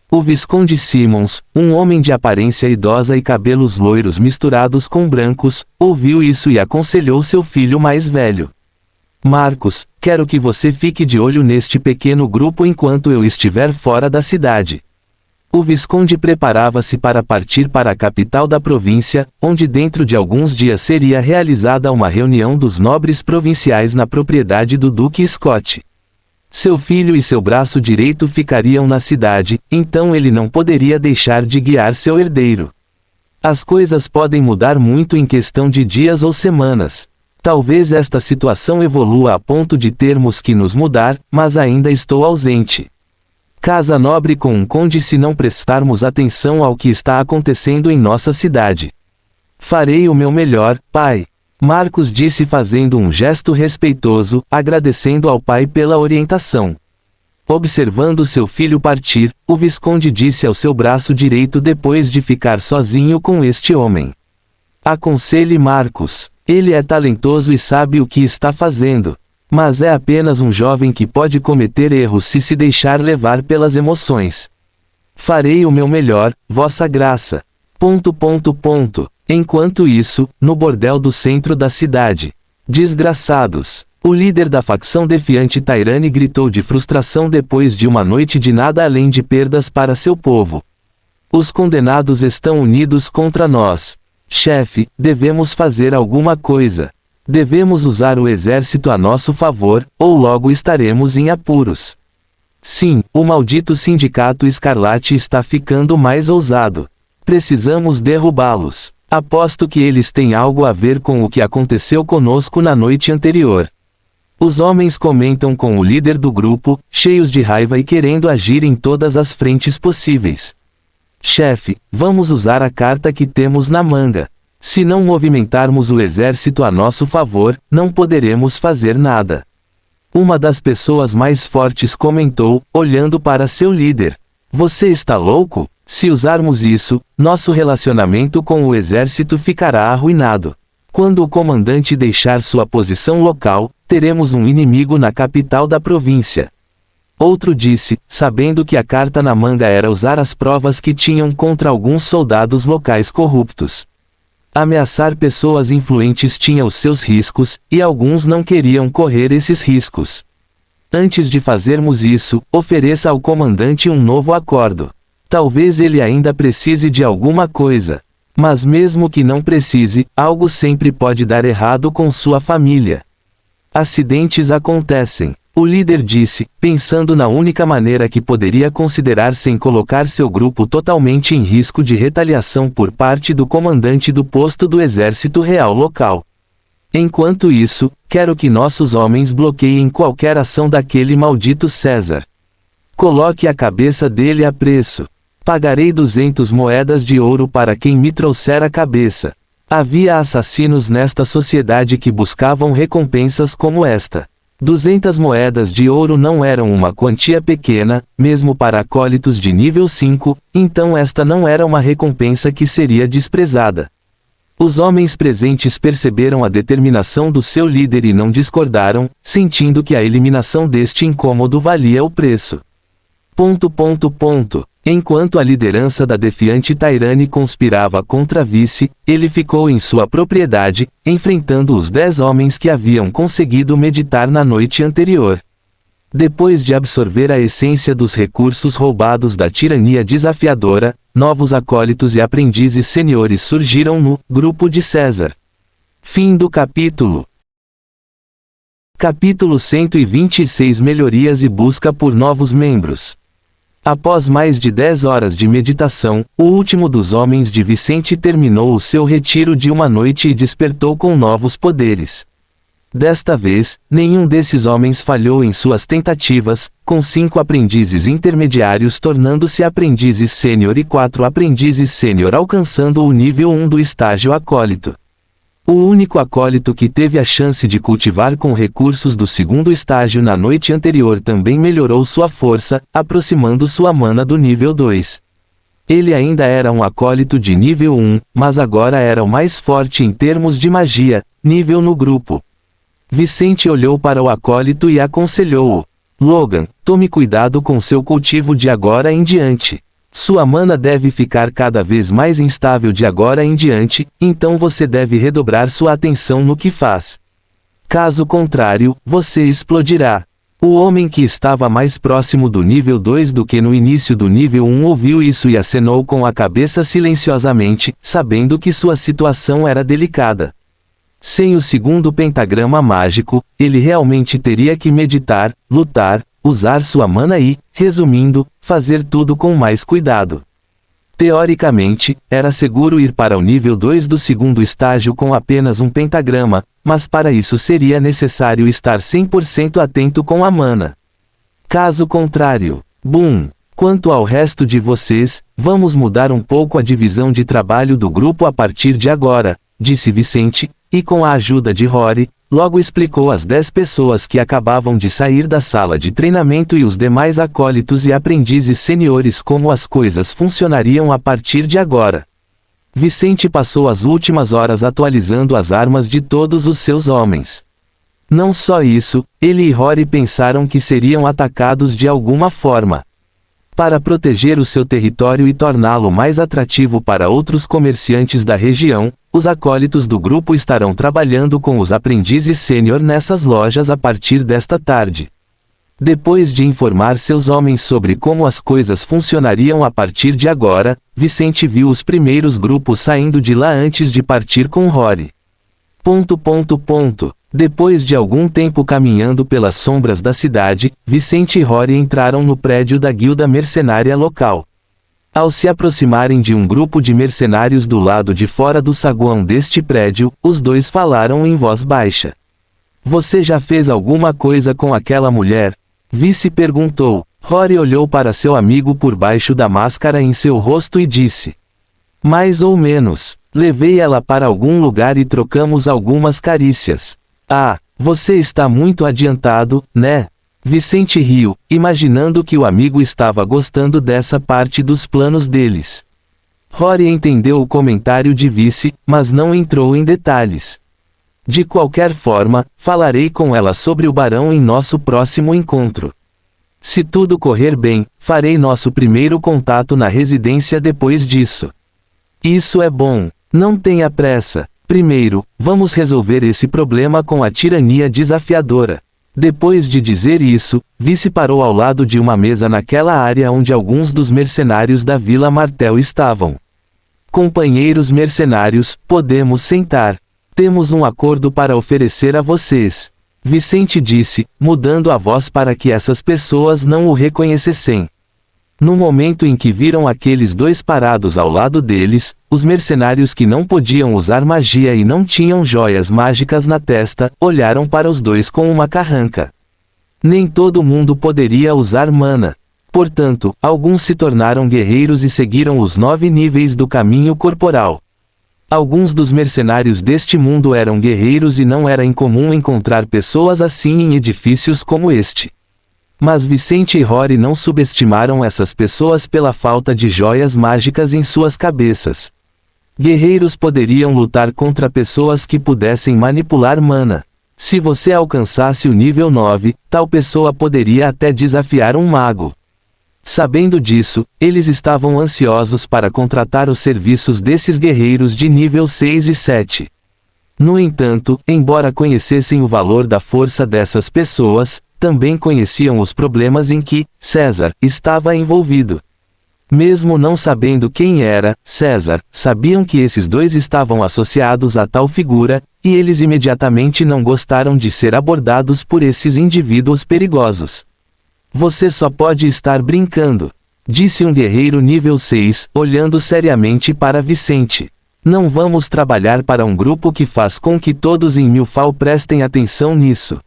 O Visconde Simmons, um homem de aparência idosa e cabelos loiros misturados com brancos, ouviu isso e aconselhou seu filho mais velho. "Marcos, quero que você fique de olho neste pequeno grupo enquanto eu estiver fora da cidade." O Visconde preparava-se para partir para a capital da província, onde dentro de alguns dias seria realizada uma reunião dos nobres provinciais na propriedade do Duque Scott. Seu filho e seu braço direito ficariam na cidade, então ele não poderia deixar de guiar seu herdeiro. As coisas podem mudar muito em questão de dias ou semanas. Talvez esta situação evolua a ponto de termos que nos mudar, mas ainda estou ausente. Casa nobre com um conde se não prestarmos atenção ao que está acontecendo em nossa cidade. Farei o meu melhor, pai. Marcos disse fazendo um gesto respeitoso, agradecendo ao pai pela orientação. Observando seu filho partir, o visconde disse ao seu braço direito depois de ficar sozinho com este homem. Aconselhe Marcos. Ele é talentoso e sabe o que está fazendo. Mas é apenas um jovem que pode cometer erros se deixar levar pelas emoções. Farei o meu melhor, vossa graça. ... Enquanto isso, no bordel do centro da cidade. Desgraçados. O líder da facção defiante Tairani gritou de frustração depois de uma noite de nada além de perdas para seu povo. Os condenados estão unidos contra nós. Chefe, devemos fazer alguma coisa. Devemos usar o exército a nosso favor, ou logo estaremos em apuros. Sim, o maldito sindicato escarlate está ficando mais ousado. Precisamos derrubá-los. Aposto que eles têm algo a ver com o que aconteceu conosco na noite anterior. Os homens comentam com o líder do grupo, cheios de raiva e querendo agir em todas as frentes possíveis. Chefe, vamos usar a carta que temos na manga. Se não movimentarmos o exército a nosso favor, não poderemos fazer nada. Uma das pessoas mais fortes comentou, olhando para seu líder. Você está louco? Se usarmos isso, nosso relacionamento com o exército ficará arruinado. Quando o comandante deixar sua posição local, teremos um inimigo na capital da província. Outro disse, sabendo que a carta na manga era usar as provas que tinham contra alguns soldados locais corruptos. Ameaçar pessoas influentes tinha os seus riscos, e alguns não queriam correr esses riscos. Antes de fazermos isso, ofereça ao comandante um novo acordo. Talvez ele ainda precise de alguma coisa. Mas mesmo que não precise, algo sempre pode dar errado com sua família. Acidentes acontecem. O líder disse, pensando na única maneira que poderia considerar sem colocar seu grupo totalmente em risco de retaliação por parte do comandante do posto do exército real local. Enquanto isso, quero que nossos homens bloqueiem qualquer ação daquele maldito César. Coloque a cabeça dele a preço. Pagarei 200 moedas de ouro para quem me trouxer a cabeça. Havia assassinos nesta sociedade que buscavam recompensas como esta. 200 moedas de ouro não eram uma quantia pequena, mesmo para acólitos de nível 5, então esta não era uma recompensa que seria desprezada. Os homens presentes perceberam a determinação do seu líder e não discordaram, sentindo que a eliminação deste incômodo valia o preço. Enquanto a liderança da defiante Tairani conspirava contra a vice, ele ficou em sua propriedade, enfrentando os 10 homens que haviam conseguido meditar na noite anterior. Depois de absorver a essência dos recursos roubados da tirania desafiadora, novos acólitos e aprendizes seniores surgiram no grupo de César. Fim do capítulo. Capítulo 126 Melhorias e busca por novos membros. Após mais de 10 horas de meditação, o último dos homens de Vicente terminou o seu retiro de uma noite e despertou com novos poderes. Desta vez, nenhum desses homens falhou em suas tentativas, com 5 aprendizes intermediários tornando-se aprendizes sênior e 4 aprendizes sênior alcançando o nível 1 do estágio acólito. O único acólito que teve a chance de cultivar com recursos do segundo estágio na noite anterior também melhorou sua força, aproximando sua mana do nível 2. Ele ainda era um acólito de nível 1, mas agora era o mais forte em termos de magia, nível no grupo. Vicente olhou para o acólito e aconselhou-o. Logan, tome cuidado com seu cultivo de agora em diante. Sua mana deve ficar cada vez mais instável de agora em diante, então você deve redobrar sua atenção no que faz. Caso contrário, você explodirá. O homem que estava mais próximo do nível 2 do que no início do nível 1 ouviu isso e acenou com a cabeça silenciosamente, sabendo que sua situação era delicada. Sem o segundo pentagrama mágico, ele realmente teria que meditar, lutar, usar sua mana e, resumindo, fazer tudo com mais cuidado. Teoricamente, era seguro ir para o nível 2 do segundo estágio com apenas um pentagrama, mas para isso seria necessário estar 100% atento com a mana. Caso contrário, Bum! Quanto ao resto de vocês, vamos mudar um pouco a divisão de trabalho do grupo a partir de agora, disse Vicente, e com a ajuda de Rory, logo explicou às 10 pessoas que acabavam de sair da sala de treinamento e os demais acólitos e aprendizes seniores como as coisas funcionariam a partir de agora. Vicente passou as últimas horas atualizando as armas de todos os seus homens. Não só isso, ele e Rory pensaram que seriam atacados de alguma forma. Para proteger o seu território e torná-lo mais atrativo para outros comerciantes da região, os acólitos do grupo estarão trabalhando com os aprendizes sênior nessas lojas a partir desta tarde. Depois de informar seus homens sobre como as coisas funcionariam a partir de agora, Vicente viu os primeiros grupos saindo de lá antes de partir com Rory. Depois de algum tempo caminhando pelas sombras da cidade, Vicente e Rory entraram no prédio da guilda mercenária local. Ao se aproximarem de um grupo de mercenários do lado de fora do saguão deste prédio, os dois falaram em voz baixa. "Você já fez alguma coisa com aquela mulher?" Vice perguntou. Rory olhou para seu amigo por baixo da máscara em seu rosto e disse: "Mais ou menos. Levei ela para algum lugar e trocamos algumas carícias." "Ah, você está muito adiantado, né?" Vicente riu, imaginando que o amigo estava gostando dessa parte dos planos deles. Rory entendeu o comentário de Vice, mas não entrou em detalhes. "De qualquer forma, falarei com ela sobre o barão em nosso próximo encontro. Se tudo correr bem, farei nosso primeiro contato na residência depois disso." "Isso é bom. Não tenha pressa. Primeiro, vamos resolver esse problema com a tirania desafiadora." Depois de dizer isso, Vice parou ao lado de uma mesa naquela área onde alguns dos mercenários da Vila Martel estavam. "Companheiros mercenários, podemos sentar. Temos um acordo para oferecer a vocês." Vicente disse, mudando a voz para que essas pessoas não o reconhecessem. No momento em que viram aqueles dois parados ao lado deles, os mercenários que não podiam usar magia e não tinham joias mágicas na testa, olharam para os dois com uma carranca. Nem todo mundo poderia usar mana. Portanto, alguns se tornaram guerreiros e seguiram os 9 níveis do caminho corporal. Alguns dos mercenários deste mundo eram guerreiros e não era incomum encontrar pessoas assim em edifícios como este. Mas Vicente e Rory não subestimaram essas pessoas pela falta de joias mágicas em suas cabeças. Guerreiros poderiam lutar contra pessoas que pudessem manipular mana. Se você alcançasse o nível 9, tal pessoa poderia até desafiar um mago. Sabendo disso, eles estavam ansiosos para contratar os serviços desses guerreiros de nível 6 e 7. No entanto, embora conhecessem o valor da força dessas pessoas, também conheciam os problemas em que César estava envolvido. Mesmo não sabendo quem era César, sabiam que esses dois estavam associados a tal figura, e eles imediatamente não gostaram de ser abordados por esses indivíduos perigosos. "Você só pode estar brincando", disse um guerreiro nível 6, olhando seriamente para Vicente. "Não vamos trabalhar para um grupo que faz com que todos em Milfal prestem atenção nisso.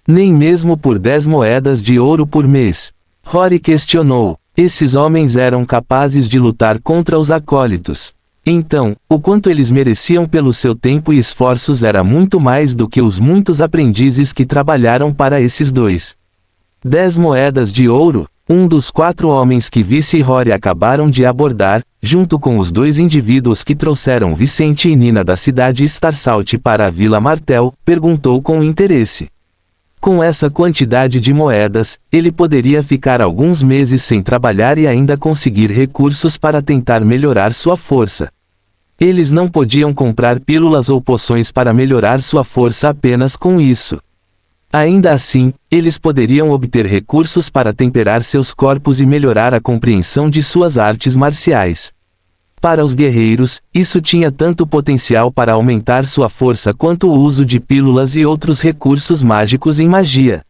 Nem mesmo por 10 moedas de ouro por mês." Rory questionou. Esses homens eram capazes de lutar contra os acólitos. Então, o quanto eles mereciam pelo seu tempo e esforços era muito mais do que os muitos aprendizes que trabalharam para esses dois. 10 moedas de ouro, um dos 4 homens que Vice e Rory acabaram de abordar, junto com os 2 indivíduos que trouxeram Vicente e Nina da cidade Starsalt para a Vila Martel, perguntou com interesse. Com essa quantidade de moedas, ele poderia ficar alguns meses sem trabalhar e ainda conseguir recursos para tentar melhorar sua força. Eles não podiam comprar pílulas ou poções para melhorar sua força apenas com isso. Ainda assim, eles poderiam obter recursos para temperar seus corpos e melhorar a compreensão de suas artes marciais. Para os guerreiros, isso tinha tanto potencial para aumentar sua força quanto o uso de pílulas e outros recursos mágicos em magia.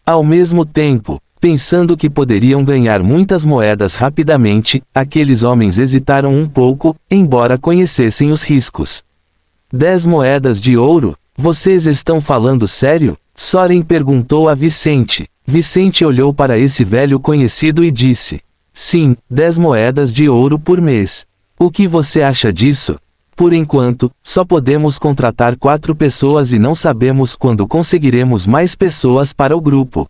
Ao mesmo tempo, pensando que poderiam ganhar muitas moedas rapidamente, aqueles homens hesitaram um pouco, embora conhecessem os riscos. 10 moedas de ouro? Vocês estão falando sério? Soren perguntou a Vicente. Vicente olhou para esse velho conhecido e disse: sim, 10 moedas de ouro por mês. O que você acha disso? Por enquanto, só podemos contratar 4 pessoas e não sabemos quando conseguiremos mais pessoas para o grupo.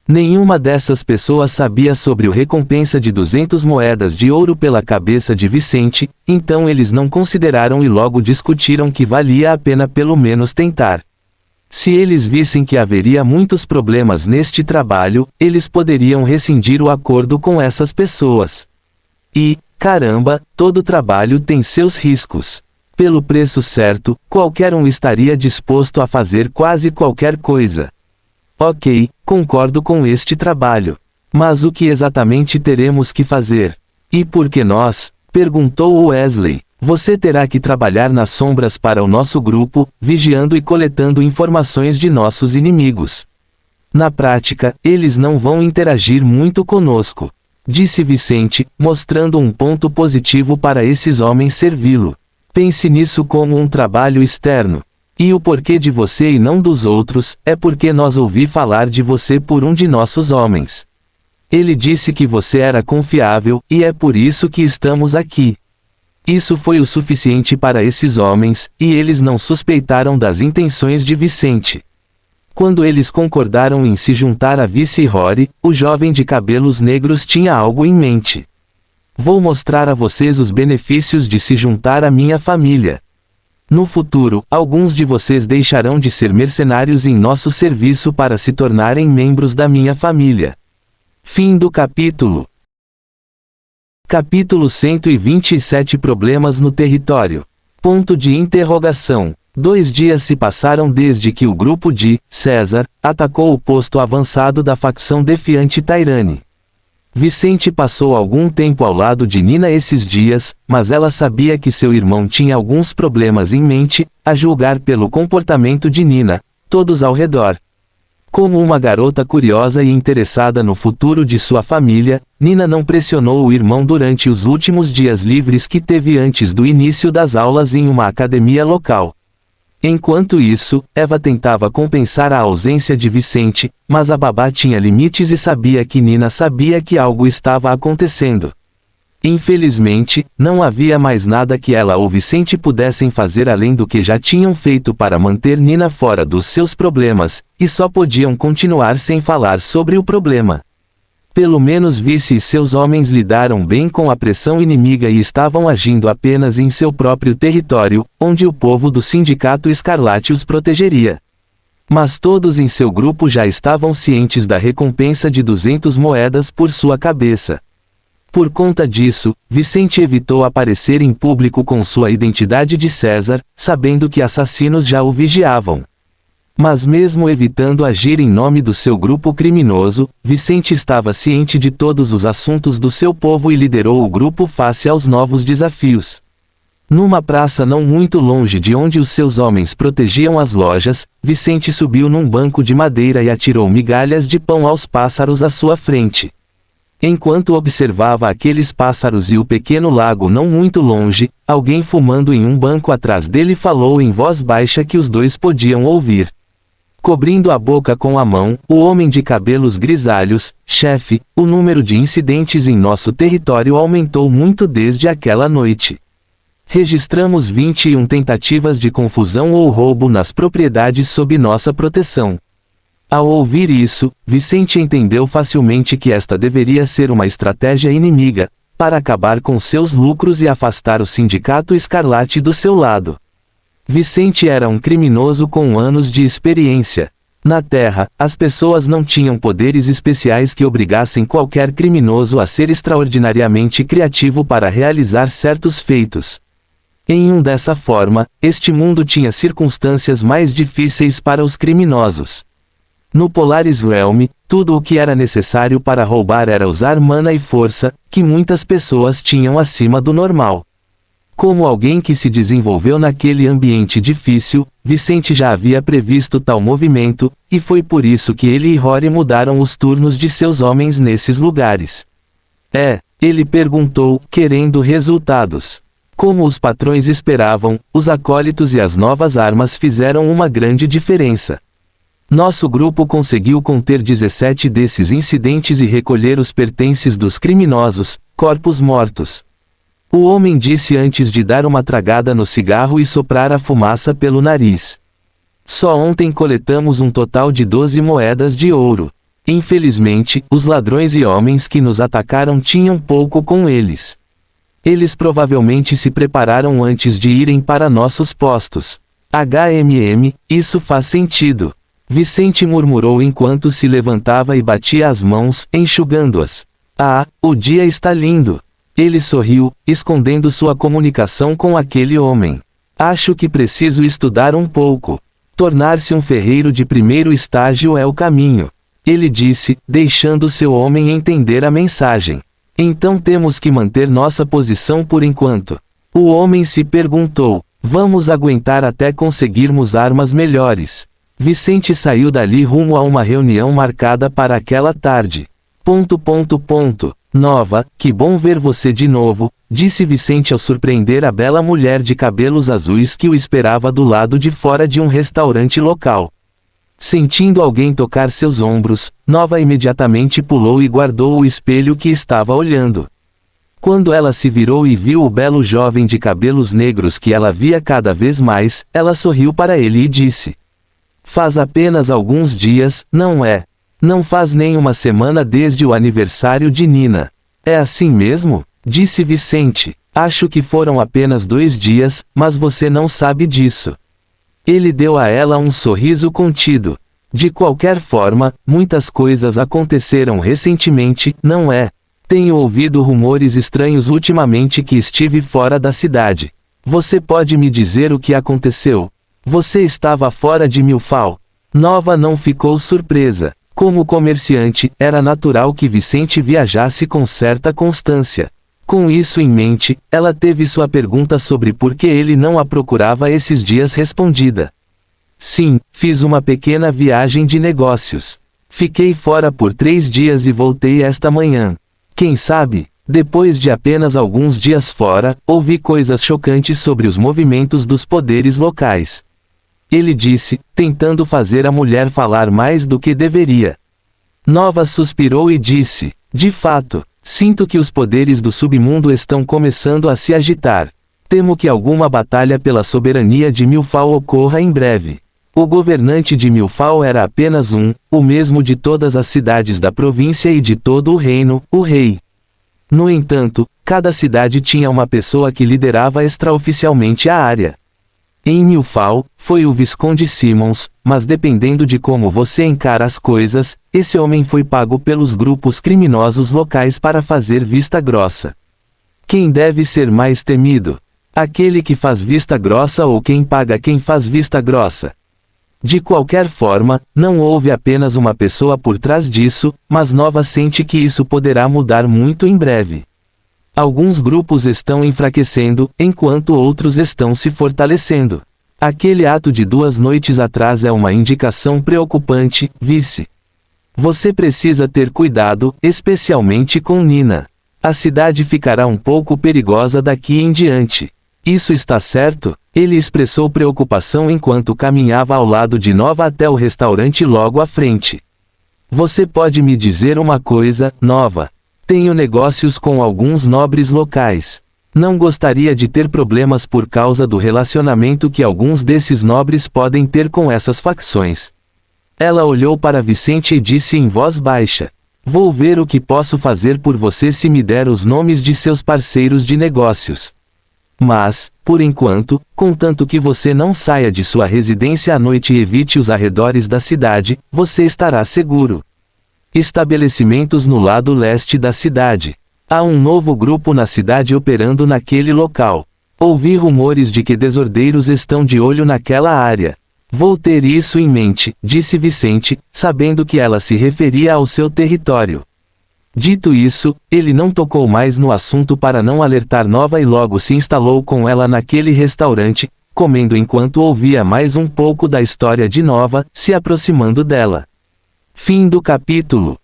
Nenhuma dessas pessoas sabia sobre o recompensa de 200 moedas de ouro pela cabeça de Vicente, então eles não consideraram e logo discutiram que valia a pena pelo menos tentar. Se eles vissem que haveria muitos problemas neste trabalho, eles poderiam rescindir o acordo com essas pessoas. E, caramba, todo trabalho tem seus riscos. Pelo preço certo, qualquer um estaria disposto a fazer quase qualquer coisa. Ok, concordo com este trabalho. Mas o que exatamente teremos que fazer? E por que nós? Perguntou Wesley. Você terá que trabalhar nas sombras para o nosso grupo, vigiando e coletando informações de nossos inimigos. Na prática, eles não vão interagir muito conosco, disse Vicente, mostrando um ponto positivo para esses homens servi-lo. Pense nisso como um trabalho externo. E o porquê de você e não dos outros, é porque nós ouvi falar de você por um de nossos homens. Ele disse que você era confiável, e é por isso que estamos aqui. Isso foi o suficiente para esses homens, e eles não suspeitaram das intenções de Vicente. Quando eles concordaram em se juntar a Vice Rory, o jovem de cabelos negros tinha algo em mente. Vou mostrar a vocês os benefícios de se juntar à minha família. No futuro, alguns de vocês deixarão de ser mercenários em nosso serviço para se tornarem membros da minha família. Fim do capítulo. Capítulo 127 Problemas no território. Ponto de interrogação. 2 dias se passaram desde que o grupo de César atacou o posto avançado da facção defiante Tairane. Vicente passou algum tempo ao lado de Nina esses dias, mas ela sabia que seu irmão tinha alguns problemas em mente, a julgar pelo comportamento de Nina, todos ao redor. Como uma garota curiosa e interessada no futuro de sua família, Nina não pressionou o irmão durante os últimos dias livres que teve antes do início das aulas em uma academia local. Enquanto isso, Eva tentava compensar a ausência de Vicente, mas a babá tinha limites e sabia que Nina sabia que algo estava acontecendo. Infelizmente, não havia mais nada que ela ou Vicente pudessem fazer além do que já tinham feito para manter Nina fora dos seus problemas, e só podiam continuar sem falar sobre o problema. Pelo menos Vice e seus homens lidaram bem com a pressão inimiga e estavam agindo apenas em seu próprio território, onde o povo do Sindicato Escarlate os protegeria. Mas todos em seu grupo já estavam cientes da recompensa de 200 moedas por sua cabeça. Por conta disso, Vicente evitou aparecer em público com sua identidade de César, sabendo que assassinos já o vigiavam. Mas mesmo evitando agir em nome do seu grupo criminoso, Vicente estava ciente de todos os assuntos do seu povo e liderou o grupo face aos novos desafios. Numa praça não muito longe de onde os seus homens protegiam as lojas, Vicente subiu num banco de madeira e atirou migalhas de pão aos pássaros à sua frente. Enquanto observava aqueles pássaros e o pequeno lago não muito longe, alguém fumando em um banco atrás dele falou em voz baixa que os dois podiam ouvir. Cobrindo a boca com a mão, o homem de cabelos grisalhos: chefe, o número de incidentes em nosso território aumentou muito desde aquela noite. Registramos 21 tentativas de confusão ou roubo nas propriedades sob nossa proteção. Ao ouvir isso, Vicente entendeu facilmente que esta deveria ser uma estratégia inimiga, para acabar com seus lucros e afastar o Sindicato Escarlate do seu lado. Vicente era um criminoso com anos de experiência. Na Terra, as pessoas não tinham poderes especiais que obrigassem qualquer criminoso a ser extraordinariamente criativo para realizar certos feitos. Dessa forma, este mundo tinha circunstâncias mais difíceis para os criminosos. No Polaris Realm, tudo o que era necessário para roubar era usar mana e força, que muitas pessoas tinham acima do normal. Como alguém que se desenvolveu naquele ambiente difícil, Vicente já havia previsto tal movimento, e foi por isso que ele e Rory mudaram os turnos de seus homens nesses lugares. Ele perguntou, querendo resultados. Como os patrões esperavam, os acólitos e as novas armas fizeram uma grande diferença. Nosso grupo conseguiu conter 17 desses incidentes e recolher os pertences dos criminosos, corpos mortos. O homem disse antes de dar uma tragada no cigarro e soprar a fumaça pelo nariz. Só ontem coletamos um total de 12 moedas de ouro. Infelizmente, os ladrões e homens que nos atacaram tinham pouco com eles. Eles provavelmente se prepararam antes de irem para nossos postos. Isso faz sentido. Vicente murmurou enquanto se levantava e batia as mãos, enxugando-as. Ah, o dia está lindo. Ele sorriu, escondendo sua comunicação com aquele homem. Acho que preciso estudar um pouco. Tornar-se um ferreiro de primeiro estágio é o caminho. Ele disse, deixando seu homem entender a mensagem. Então temos que manter nossa posição por enquanto. O homem se perguntou, vamos aguentar até conseguirmos armas melhores. Vicente saiu dali rumo a uma reunião marcada para aquela tarde. Nova, que bom ver você de novo, disse Vicente ao surpreender a bela mulher de cabelos azuis que o esperava do lado de fora de um restaurante local. Sentindo alguém tocar seus ombros, Nova imediatamente pulou e guardou o espelho que estava olhando. Quando ela se virou e viu o belo jovem de cabelos negros que ela via cada vez mais, ela sorriu para ele e disse: Faz apenas alguns dias, não é? Não faz nem uma semana desde o aniversário de Nina. É assim mesmo? Disse Vicente. Acho que foram apenas 2 dias, mas você não sabe disso. Ele deu a ela um sorriso contido. De qualquer forma, muitas coisas aconteceram recentemente, não é? Tenho ouvido rumores estranhos ultimamente que estive fora da cidade. Você pode me dizer o que aconteceu? Você estava fora de Milfal. Nova não ficou surpresa. Como comerciante, era natural que Vicente viajasse com certa constância. Com isso em mente, ela teve sua pergunta sobre por que ele não a procurava esses dias respondida. Sim, fiz uma pequena viagem de negócios. Fiquei fora por 3 dias e voltei esta manhã. Quem sabe, depois de apenas alguns dias fora, ouvi coisas chocantes sobre os movimentos dos poderes locais. Ele disse, tentando fazer a mulher falar mais do que deveria. Nova suspirou e disse, de fato, sinto que os poderes do submundo estão começando a se agitar. Temo que alguma batalha pela soberania de Milfal ocorra em breve. O governante de Milfal era apenas o mesmo de todas as cidades da província e de todo o reino, o rei. No entanto, cada cidade tinha uma pessoa que liderava extraoficialmente a área. Em Milfal, foi o Visconde Simmons, mas dependendo de como você encara as coisas, esse homem foi pago pelos grupos criminosos locais para fazer vista grossa. Quem deve ser mais temido? Aquele que faz vista grossa ou quem paga quem faz vista grossa? De qualquer forma, não houve apenas uma pessoa por trás disso, mas Nova sente que isso poderá mudar muito em breve. Alguns grupos estão enfraquecendo, enquanto outros estão se fortalecendo. Aquele ato de 2 noites atrás é uma indicação preocupante, vice. Você precisa ter cuidado, especialmente com Nina. A cidade ficará um pouco perigosa daqui em diante. Isso está certo? Ele expressou preocupação enquanto caminhava ao lado de Nova até o restaurante logo à frente. Você pode me dizer uma coisa, Nova? Tenho negócios com alguns nobres locais. Não gostaria de ter problemas por causa do relacionamento que alguns desses nobres podem ter com essas facções. Ela olhou para Vicente e disse em voz baixa: Vou ver o que posso fazer por você se me der os nomes de seus parceiros de negócios. Mas, por enquanto, contanto que você não saia de sua residência à noite e evite os arredores da cidade, você estará seguro. Estabelecimentos no lado leste da cidade. Há um novo grupo na cidade operando naquele local. Ouvi rumores de que desordeiros estão de olho naquela área. Vou ter isso em mente, disse Vicente, sabendo que ela se referia ao seu território. Dito isso, ele não tocou mais no assunto para não alertar Nova e logo se instalou com ela naquele restaurante, comendo enquanto ouvia mais um pouco da história de Nova, se aproximando dela. Fim do capítulo.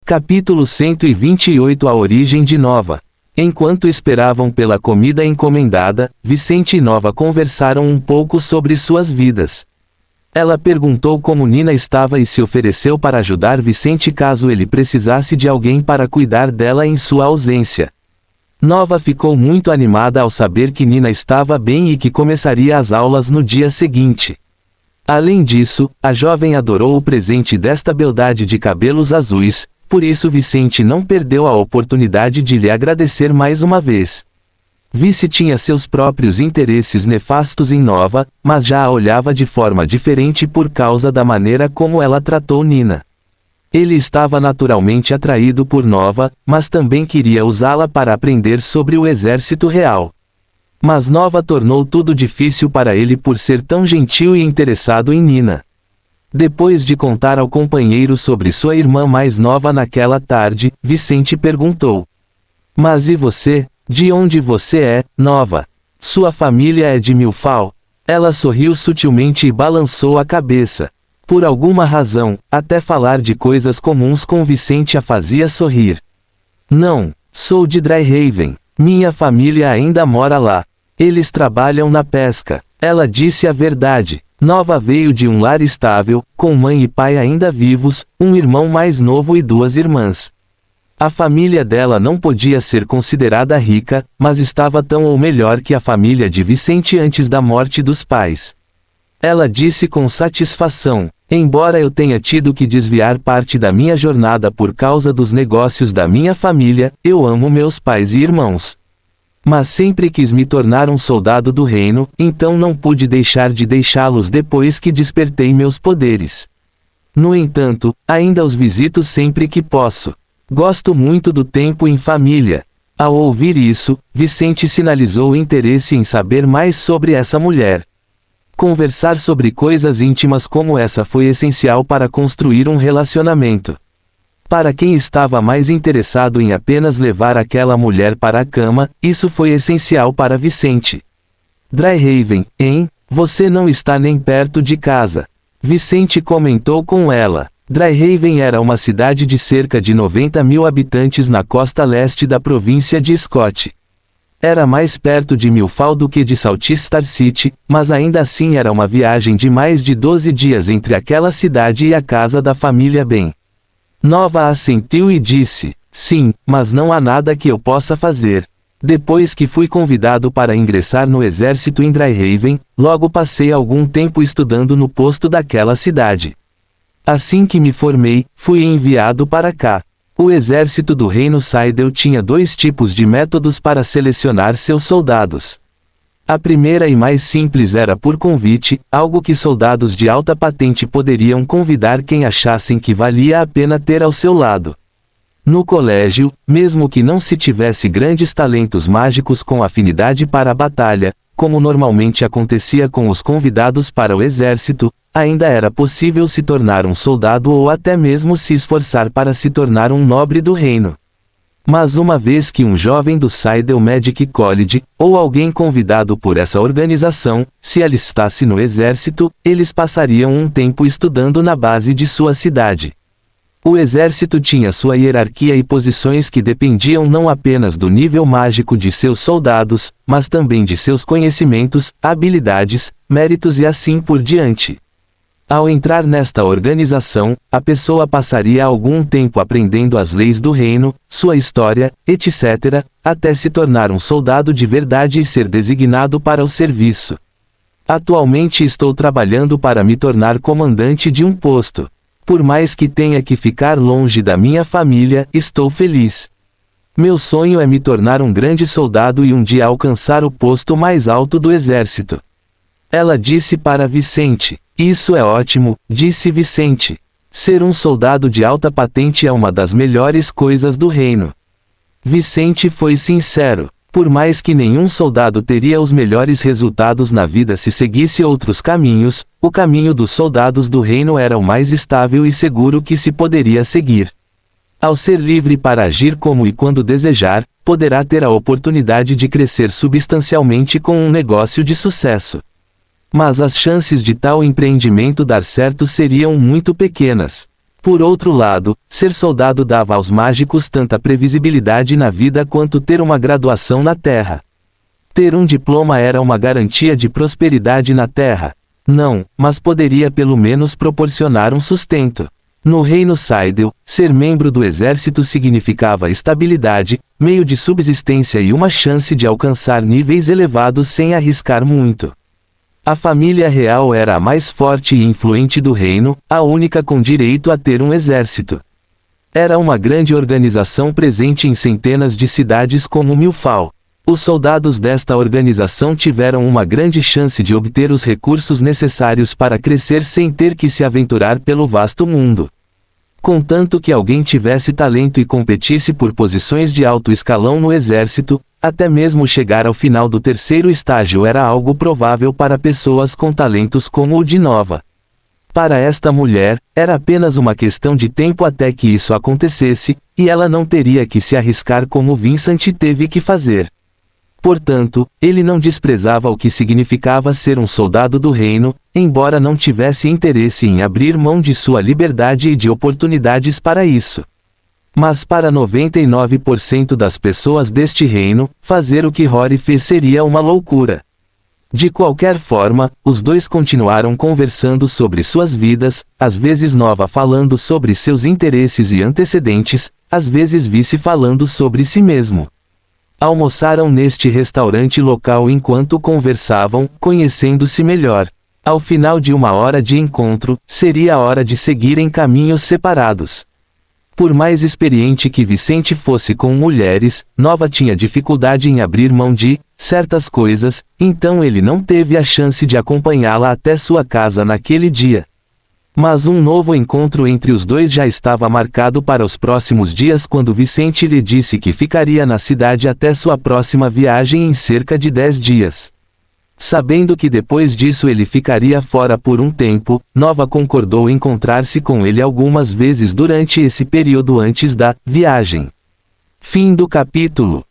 Capítulo 128. A origem de Nova. Enquanto esperavam pela comida encomendada, Vicente e Nova conversaram um pouco sobre suas vidas. Ela perguntou como Nina estava e se ofereceu para ajudar Vicente caso ele precisasse de alguém para cuidar dela em sua ausência. Nova ficou muito animada ao saber que Nina estava bem e que começaria as aulas no dia seguinte. Além disso, a jovem adorou o presente desta beldade de cabelos azuis, por isso Vicente não perdeu a oportunidade de lhe agradecer mais uma vez. Vice tinha seus próprios interesses nefastos em Nova, mas já a olhava de forma diferente por causa da maneira como ela tratou Nina. Ele estava naturalmente atraído por Nova, mas também queria usá-la para aprender sobre o exército real. Mas Nova tornou tudo difícil para ele por ser tão gentil e interessado em Nina. Depois de contar ao companheiro sobre sua irmã mais nova naquela tarde, Vicente perguntou: "Mas e você? De onde você é, Nova? Sua família é de Milfal?" Ela sorriu sutilmente e balançou a cabeça. Por alguma razão, até falar de coisas comuns com Vicente a fazia sorrir. "Não, sou de Dryhaven. Minha família ainda mora lá. Eles trabalham na pesca." Ela disse a verdade. Nova veio de um lar estável, com mãe e pai ainda vivos, um irmão mais novo e duas irmãs. A família dela não podia ser considerada rica, mas estava tão ou melhor que a família de Vicente antes da morte dos pais. Ela disse com satisfação: "Embora eu tenha tido que desviar parte da minha jornada por causa dos negócios da minha família, eu amo meus pais e irmãos. Mas sempre quis me tornar um soldado do reino, então não pude deixar de deixá-los depois que despertei meus poderes. No entanto, ainda os visito sempre que posso. Gosto muito do tempo em família." Ao ouvir isso, Vicente sinalizou interesse em saber mais sobre essa mulher. Conversar sobre coisas íntimas como essa foi essencial para construir um relacionamento. Para quem estava mais interessado em apenas levar aquela mulher para a cama, isso foi essencial para Vicente. "Dryhaven, hein? Você não está nem perto de casa." Vicente comentou com ela. Dryhaven era uma cidade de cerca de 90.000 habitantes na costa leste da província de Scott. Era mais perto de Milfal do que de Salt Star City, mas ainda assim era uma viagem de mais de 12 dias entre aquela cidade e a casa da família Ben. Nova assentiu e disse: "Sim, mas não há nada que eu possa fazer. Depois que fui convidado para ingressar no exército em Dryhaven, logo passei algum tempo estudando no posto daquela cidade. Assim que me formei, fui enviado para cá. O exército do Reino Seidel tinha dois tipos de métodos para selecionar seus soldados. A primeira e mais simples era por convite, algo que soldados de alta patente poderiam convidar quem achassem que valia a pena ter ao seu lado. No colégio, mesmo que não se tivesse grandes talentos mágicos com afinidade para a batalha, como normalmente acontecia com os convidados para o exército, ainda era possível se tornar um soldado ou até mesmo se esforçar para se tornar um nobre do reino. Mas uma vez que um jovem do Seidel Magic College, ou alguém convidado por essa organização, se alistasse no exército, eles passariam um tempo estudando na base de sua cidade. O exército tinha sua hierarquia e posições que dependiam não apenas do nível mágico de seus soldados, mas também de seus conhecimentos, habilidades, méritos e assim por diante. Ao entrar nesta organização, a pessoa passaria algum tempo aprendendo as leis do reino, sua história, etc., até se tornar um soldado de verdade e ser designado para o serviço. Atualmente estou trabalhando para me tornar comandante de um posto. Por mais que tenha que ficar longe da minha família, estou feliz. Meu sonho é me tornar um grande soldado e um dia alcançar o posto mais alto do exército." Ela disse para Vicente. "Isso é ótimo", disse Vicente. "Ser um soldado de alta patente é uma das melhores coisas do reino." Vicente foi sincero. Por mais que nenhum soldado teria os melhores resultados na vida se seguisse outros caminhos, o caminho dos soldados do reino era o mais estável e seguro que se poderia seguir. Ao ser livre para agir como e quando desejar, poderá ter a oportunidade de crescer substancialmente com um negócio de sucesso. Mas as chances de tal empreendimento dar certo seriam muito pequenas. Por outro lado, ser soldado dava aos mágicos tanta previsibilidade na vida quanto ter uma graduação na Terra. Ter um diploma era uma garantia de prosperidade na Terra. Não, mas poderia pelo menos proporcionar um sustento. No reino Seidel, ser membro do exército significava estabilidade, meio de subsistência e uma chance de alcançar níveis elevados sem arriscar muito. A família real era a mais forte e influente do reino, a única com direito a ter um exército. Era uma grande organização presente em centenas de cidades como Milfal. Os soldados desta organização tiveram uma grande chance de obter os recursos necessários para crescer sem ter que se aventurar pelo vasto mundo. Contanto que alguém tivesse talento e competisse por posições de alto escalão no exército, até mesmo chegar ao final do terceiro estágio era algo provável para pessoas com talentos como o de Nova. Para esta mulher, era apenas uma questão de tempo até que isso acontecesse, e ela não teria que se arriscar como Vincent teve que fazer. Portanto, ele não desprezava o que significava ser um soldado do reino, embora não tivesse interesse em abrir mão de sua liberdade e de oportunidades para isso. Mas para 99% das pessoas deste reino, fazer o que Rory fez seria uma loucura. De qualquer forma, os dois continuaram conversando sobre suas vidas, às vezes Nova falando sobre seus interesses e antecedentes, às vezes Vice falando sobre si mesmo. Almoçaram neste restaurante local enquanto conversavam, conhecendo-se melhor. Ao final de uma hora de encontro, seria a hora de seguirem caminhos separados. Por mais experiente que Vicente fosse com mulheres, Nova tinha dificuldade em abrir mão de certas coisas, então ele não teve a chance de acompanhá-la até sua casa naquele dia. Mas um novo encontro entre os dois já estava marcado para os próximos dias quando Vicente lhe disse que ficaria na cidade até sua próxima viagem em cerca de 10 dias. Sabendo que depois disso ele ficaria fora por um tempo, Nova concordou em encontrar-se com ele algumas vezes durante esse período antes da viagem. Fim do capítulo.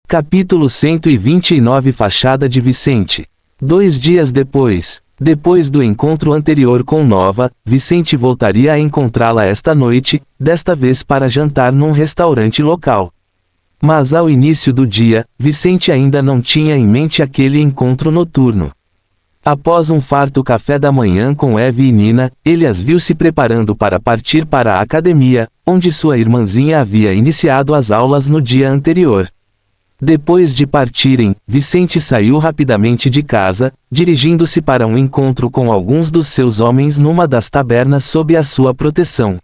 Capítulo 129 Fachada de Vicente. 2 dias depois do encontro anterior com Nova, Vicente voltaria a encontrá-la esta noite, desta vez para jantar num restaurante local. Mas ao início do dia, Vicente ainda não tinha em mente aquele encontro noturno. Após um farto café da manhã com Eve e Nina, ele as viu se preparando para partir para a academia, onde sua irmãzinha havia iniciado as aulas no dia anterior. Depois de partirem, Vicente saiu rapidamente de casa, dirigindo-se para um encontro com alguns dos seus homens numa das tabernas sob a sua proteção.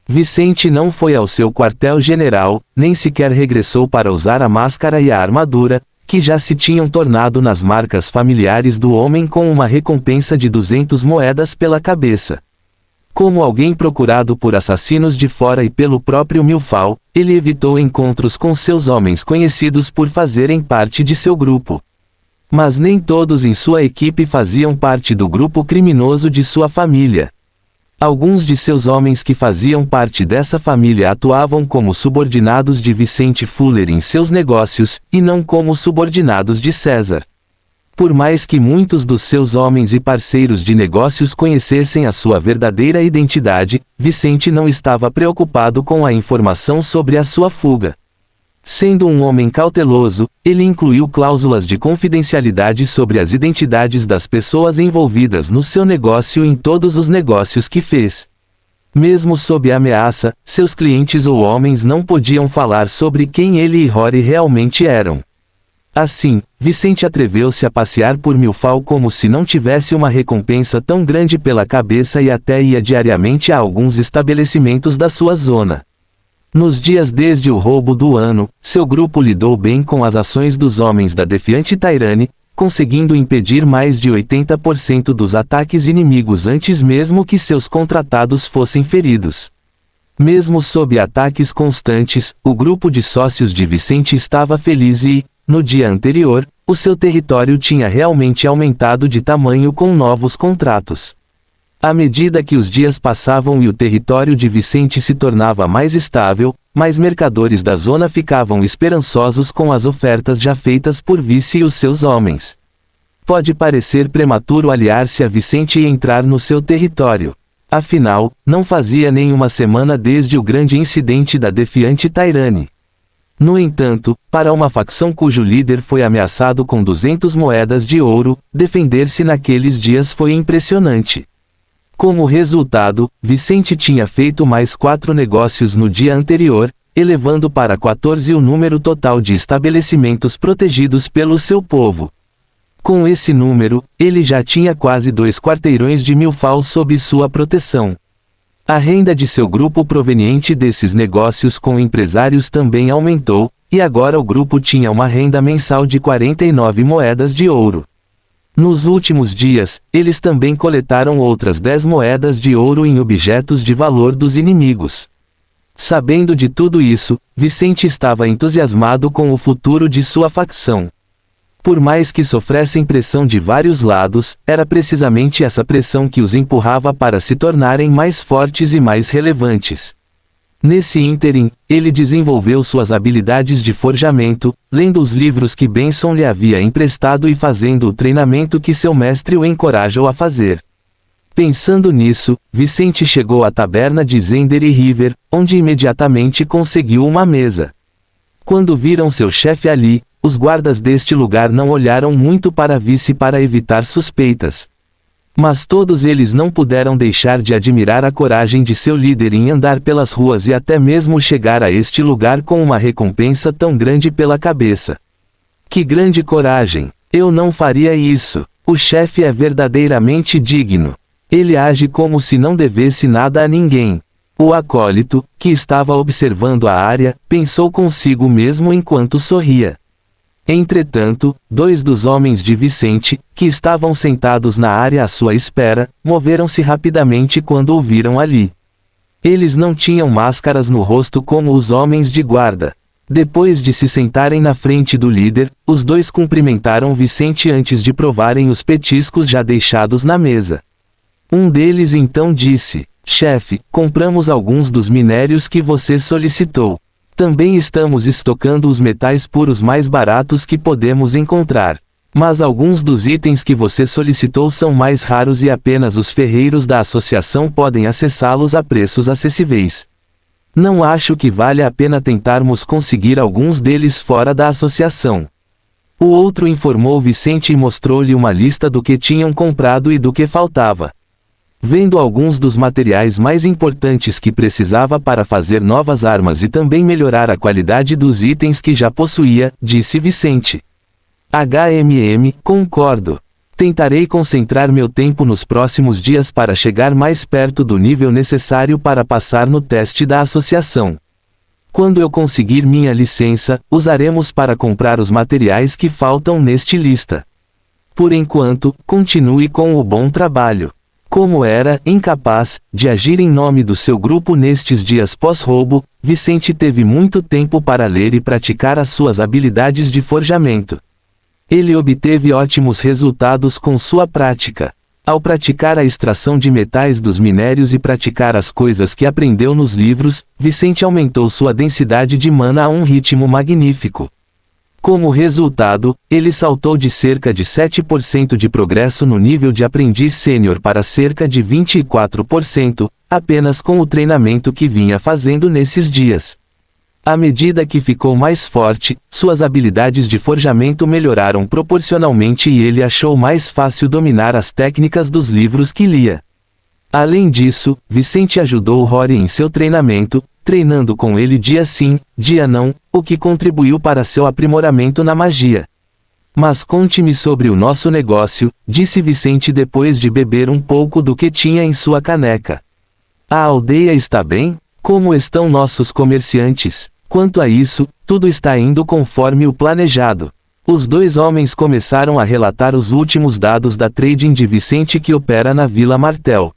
Vicente não foi ao seu quartel-general, nem sequer regressou para usar a máscara e a armadura, que já se tinham tornado nas marcas familiares do homem com uma recompensa de 200 moedas pela cabeça. Como alguém procurado por assassinos de fora e pelo próprio Milfal, ele evitou encontros com seus homens conhecidos por fazerem parte de seu grupo. Mas nem todos em sua equipe faziam parte do grupo criminoso de sua família. Alguns de seus homens que faziam parte dessa família atuavam como subordinados de Vicente Fuller em seus negócios, e não como subordinados de César. Por mais que muitos dos seus homens e parceiros de negócios conhecessem a sua verdadeira identidade, Vicente não estava preocupado com a informação sobre a sua fuga. Sendo um homem cauteloso, ele incluiu cláusulas de confidencialidade sobre as identidades das pessoas envolvidas no seu negócio em todos os negócios que fez. Mesmo sob ameaça, seus clientes ou homens não podiam falar sobre quem ele e Rory realmente eram. Assim, Vicente atreveu-se a passear por Milfal como se não tivesse uma recompensa tão grande pela cabeça e até ia diariamente a alguns estabelecimentos da sua zona. Nos dias desde o roubo do ano, seu grupo lidou bem com as ações dos homens da Defiante Tyranny, conseguindo impedir mais de 80% dos ataques inimigos antes mesmo que seus contratados fossem feridos. Mesmo sob ataques constantes, o grupo de sócios de Vicente estava feliz e, no dia anterior, o seu território tinha realmente aumentado de tamanho com novos contratos. À medida que os dias passavam e o território de Vicente se tornava mais estável, mais mercadores da zona ficavam esperançosos com as ofertas já feitas por Vice e os seus homens. Pode parecer prematuro aliar-se a Vicente e entrar no seu território. Afinal, não fazia nem uma semana desde o grande incidente da Defiante Tyranny. No entanto, para uma facção cujo líder foi ameaçado com 200 moedas de ouro, defender-se naqueles dias foi impressionante. Como resultado, Vicente tinha feito mais 4 negócios no dia anterior, elevando para 14 o número total de estabelecimentos protegidos pelo seu povo. Com esse número, ele já tinha quase 2 quarteirões de milfau sob sua proteção. A renda de seu grupo proveniente desses negócios com empresários também aumentou, e agora o grupo tinha uma renda mensal de 49 moedas de ouro. Nos últimos dias, eles também coletaram outras 10 moedas de ouro em objetos de valor dos inimigos. Sabendo de tudo isso, Vicente estava entusiasmado com o futuro de sua facção. Por mais que sofressem pressão de vários lados, era precisamente essa pressão que os empurrava para se tornarem mais fortes e mais relevantes. Nesse ínterim, ele desenvolveu suas habilidades de forjamento, lendo os livros que Benson lhe havia emprestado e fazendo o treinamento que seu mestre o encorajou a fazer. Pensando nisso, Vicente chegou à taberna de Zender e River, onde imediatamente conseguiu uma mesa. Quando viram seu chefe ali, os guardas deste lugar não olharam muito para Vice para evitar suspeitas. Mas todos eles não puderam deixar de admirar a coragem de seu líder em andar pelas ruas e até mesmo chegar a este lugar com uma recompensa tão grande pela cabeça. Que grande coragem! Eu não faria isso. O chefe é verdadeiramente digno. Ele age como se não devesse nada a ninguém. O acólito, que estava observando a área, pensou consigo mesmo enquanto sorria. Entretanto, 2 dos homens de Vicente, que estavam sentados na área à sua espera, moveram-se rapidamente quando o viram ali. Eles não tinham máscaras no rosto como os homens de guarda. Depois de se sentarem na frente do líder, os 2 cumprimentaram Vicente antes de provarem os petiscos já deixados na mesa. Um deles então disse: "Chefe, compramos alguns dos minérios que você solicitou. Também estamos estocando os metais puros mais baratos que podemos encontrar. Mas alguns dos itens que você solicitou são mais raros e apenas os ferreiros da associação podem acessá-los a preços acessíveis. Não acho que vale a pena tentarmos conseguir alguns deles fora da associação." O outro informou Vicente e mostrou-lhe uma lista do que tinham comprado e do que faltava. Vendo alguns dos materiais mais importantes que precisava para fazer novas armas e também melhorar a qualidade dos itens que já possuía, disse Vicente: concordo. Tentarei concentrar meu tempo nos próximos dias para chegar mais perto do nível necessário para passar no teste da associação. Quando eu conseguir minha licença, usaremos para comprar os materiais que faltam neste lista. Por enquanto, continue com o bom trabalho. Como era incapaz de agir em nome do seu grupo nestes dias pós-roubo, Vicente teve muito tempo para ler e praticar as suas habilidades de forjamento. Ele obteve ótimos resultados com sua prática. Ao praticar a extração de metais dos minérios e praticar as coisas que aprendeu nos livros, Vicente aumentou sua densidade de mana a um ritmo magnífico. Como resultado, ele saltou de cerca de 7% de progresso no nível de aprendiz sênior para cerca de 24%, apenas com o treinamento que vinha fazendo nesses dias. À medida que ficou mais forte, suas habilidades de forjamento melhoraram proporcionalmente e ele achou mais fácil dominar as técnicas dos livros que lia. Além disso, Vicente ajudou Rory em seu treinamento, treinando com ele dia sim, dia não, o que contribuiu para seu aprimoramento na magia. Mas conte-me sobre o nosso negócio, disse Vicente depois de beber um pouco do que tinha em sua caneca. A aldeia está bem? Como estão nossos comerciantes? Quanto a isso, tudo está indo conforme o planejado. Os 2 homens começaram a relatar os últimos dados da trading de Vicente que opera na Vila Martel.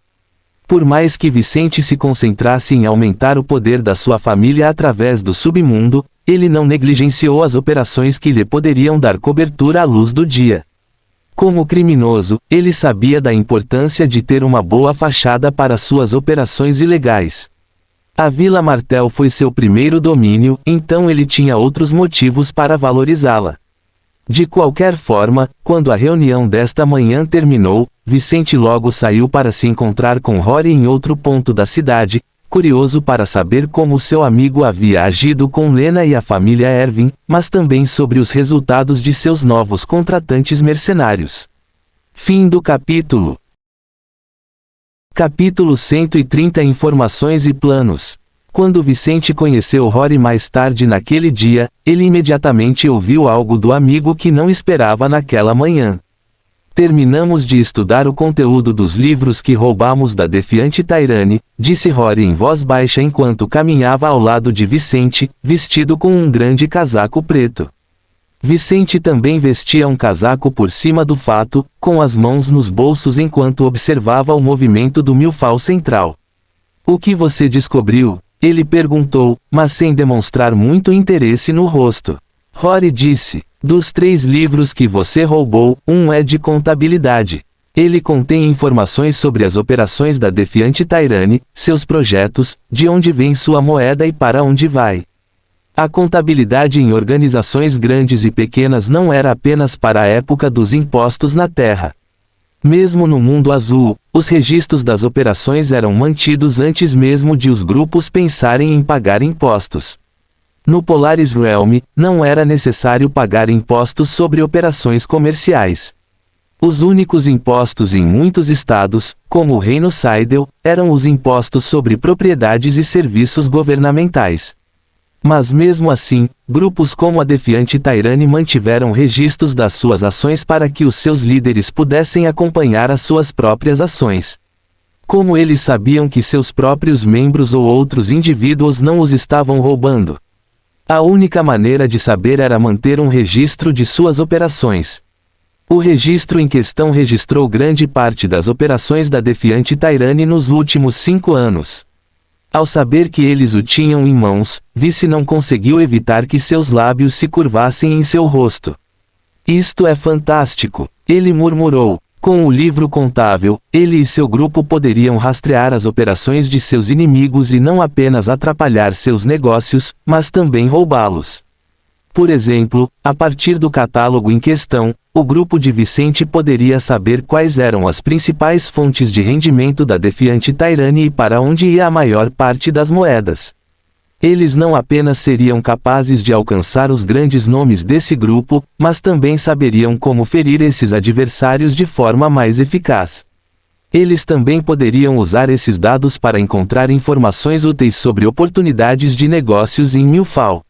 Por mais que Vicente se concentrasse em aumentar o poder da sua família através do submundo, ele não negligenciou as operações que lhe poderiam dar cobertura à luz do dia. Como criminoso, ele sabia da importância de ter uma boa fachada para suas operações ilegais. A Vila Martel foi seu primeiro domínio, então ele tinha outros motivos para valorizá-la. De qualquer forma, quando a reunião desta manhã terminou, Vicente logo saiu para se encontrar com Rory em outro ponto da cidade, curioso para saber como seu amigo havia agido com Lena e a família Ervin, mas também sobre os resultados de seus novos contratantes mercenários. Fim do capítulo. Capítulo 130 Informações e planos. Quando Vicente conheceu Rory mais tarde naquele dia, ele imediatamente ouviu algo do amigo que não esperava naquela manhã. Terminamos de estudar o conteúdo dos livros que roubamos da Defiante Tairane, disse Rory em voz baixa enquanto caminhava ao lado de Vicente, vestido com um grande casaco preto. Vicente também vestia um casaco por cima do fato, com as mãos nos bolsos enquanto observava o movimento do milfal central. O que você descobriu? Ele perguntou, mas sem demonstrar muito interesse no rosto. Rory disse: dos 3 livros que você roubou, um é de contabilidade. Ele contém informações sobre as operações da Defiante Tairane, seus projetos, de onde vem sua moeda e para onde vai. A contabilidade em organizações grandes e pequenas não era apenas para a época dos impostos na Terra. Mesmo no mundo azul, os registros das operações eram mantidos antes mesmo de os grupos pensarem em pagar impostos. No Polaris Realm, não era necessário pagar impostos sobre operações comerciais. Os únicos impostos em muitos estados, como o Reino Seidel, eram os impostos sobre propriedades e serviços governamentais. Mas mesmo assim, grupos como a Defiante Tairane mantiveram registros das suas ações para que os seus líderes pudessem acompanhar as suas próprias ações. Como eles sabiam que seus próprios membros ou outros indivíduos não os estavam roubando? A única maneira de saber era manter um registro de suas operações. O registro em questão registrou grande parte das operações da Defiante Tairane nos últimos 5 anos. Ao saber que eles o tinham em mãos, Vice não conseguiu evitar que seus lábios se curvassem em seu rosto. Isto é fantástico, ele murmurou. Com o livro contábil, ele e seu grupo poderiam rastrear as operações de seus inimigos e não apenas atrapalhar seus negócios, mas também roubá-los. Por exemplo, a partir do catálogo em questão, o grupo de Vicente poderia saber quais eram as principais fontes de rendimento da Defiante Tairane e para onde ia a maior parte das moedas. Eles não apenas seriam capazes de alcançar os grandes nomes desse grupo, mas também saberiam como ferir esses adversários de forma mais eficaz. Eles também poderiam usar esses dados para encontrar informações úteis sobre oportunidades de negócios em Milfal.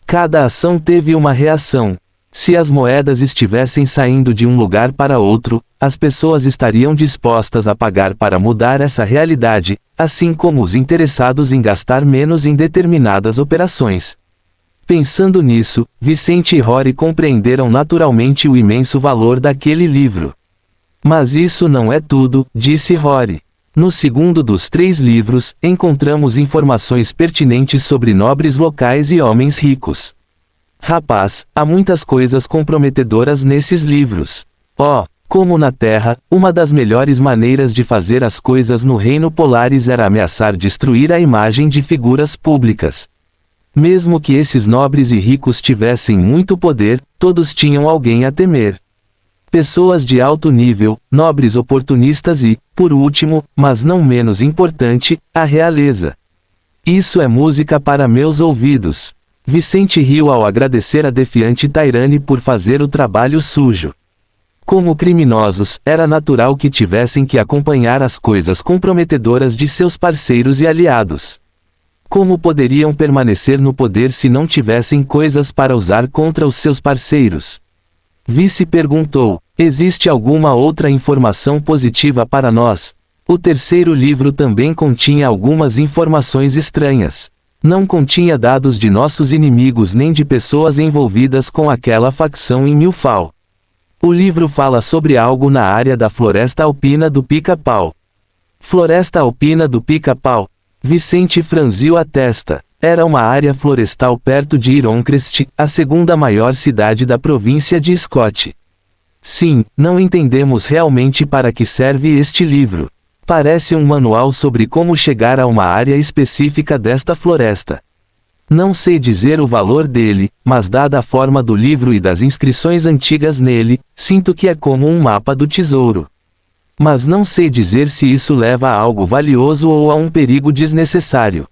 Cada ação teve uma reação. Se as moedas estivessem saindo de um lugar para outro, as pessoas estariam dispostas a pagar para mudar essa realidade, assim como os interessados em gastar menos em determinadas operações. Pensando nisso, Vicente e Rory compreenderam naturalmente o imenso valor daquele livro. Mas isso não é tudo, disse Rory. No segundo dos 3 livros, encontramos informações pertinentes sobre nobres locais e homens ricos. Rapaz, há muitas coisas comprometedoras nesses livros. Oh, como na Terra, uma das melhores maneiras de fazer as coisas no Reino Polaris era ameaçar destruir a imagem de figuras públicas. Mesmo que esses nobres e ricos tivessem muito poder, todos tinham alguém a temer. Pessoas de alto nível, nobres oportunistas e, por último, mas não menos importante, a realeza. Isso é música para meus ouvidos. Vicente riu ao agradecer a Defiante Tairane por fazer o trabalho sujo. Como criminosos, era natural que tivessem que acompanhar as coisas comprometedoras de seus parceiros e aliados. Como poderiam permanecer no poder se não tivessem coisas para usar contra os seus parceiros? Vice perguntou: existe alguma outra informação positiva para nós? O terceiro livro também continha algumas informações estranhas. Não continha dados de nossos inimigos nem de pessoas envolvidas com aquela facção em Milfal. O livro fala sobre algo na área da Floresta Alpina do Pica-Pau. Floresta Alpina do Pica-Pau. Vicente franziu a testa. Era uma área florestal perto de Ironcrest, a segunda maior cidade da província de Scott. Sim, não entendemos realmente para que serve este livro. Parece um manual sobre como chegar a uma área específica desta floresta. Não sei dizer o valor dele, mas dada a forma do livro e das inscrições antigas nele, sinto que é como um mapa do tesouro. Mas não sei dizer se isso leva a algo valioso ou a um perigo desnecessário.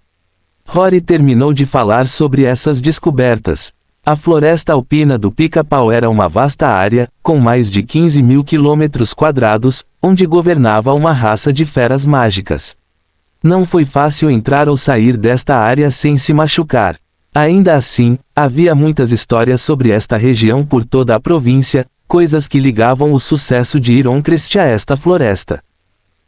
Rory terminou de falar sobre essas descobertas. A floresta alpina do Pica-Pau era uma vasta área, com mais de 15.000 km², onde governava uma raça de feras mágicas. Não foi fácil entrar ou sair desta área sem se machucar. Ainda assim, havia muitas histórias sobre esta região por toda a província, coisas que ligavam o sucesso de Ironcrest a esta floresta.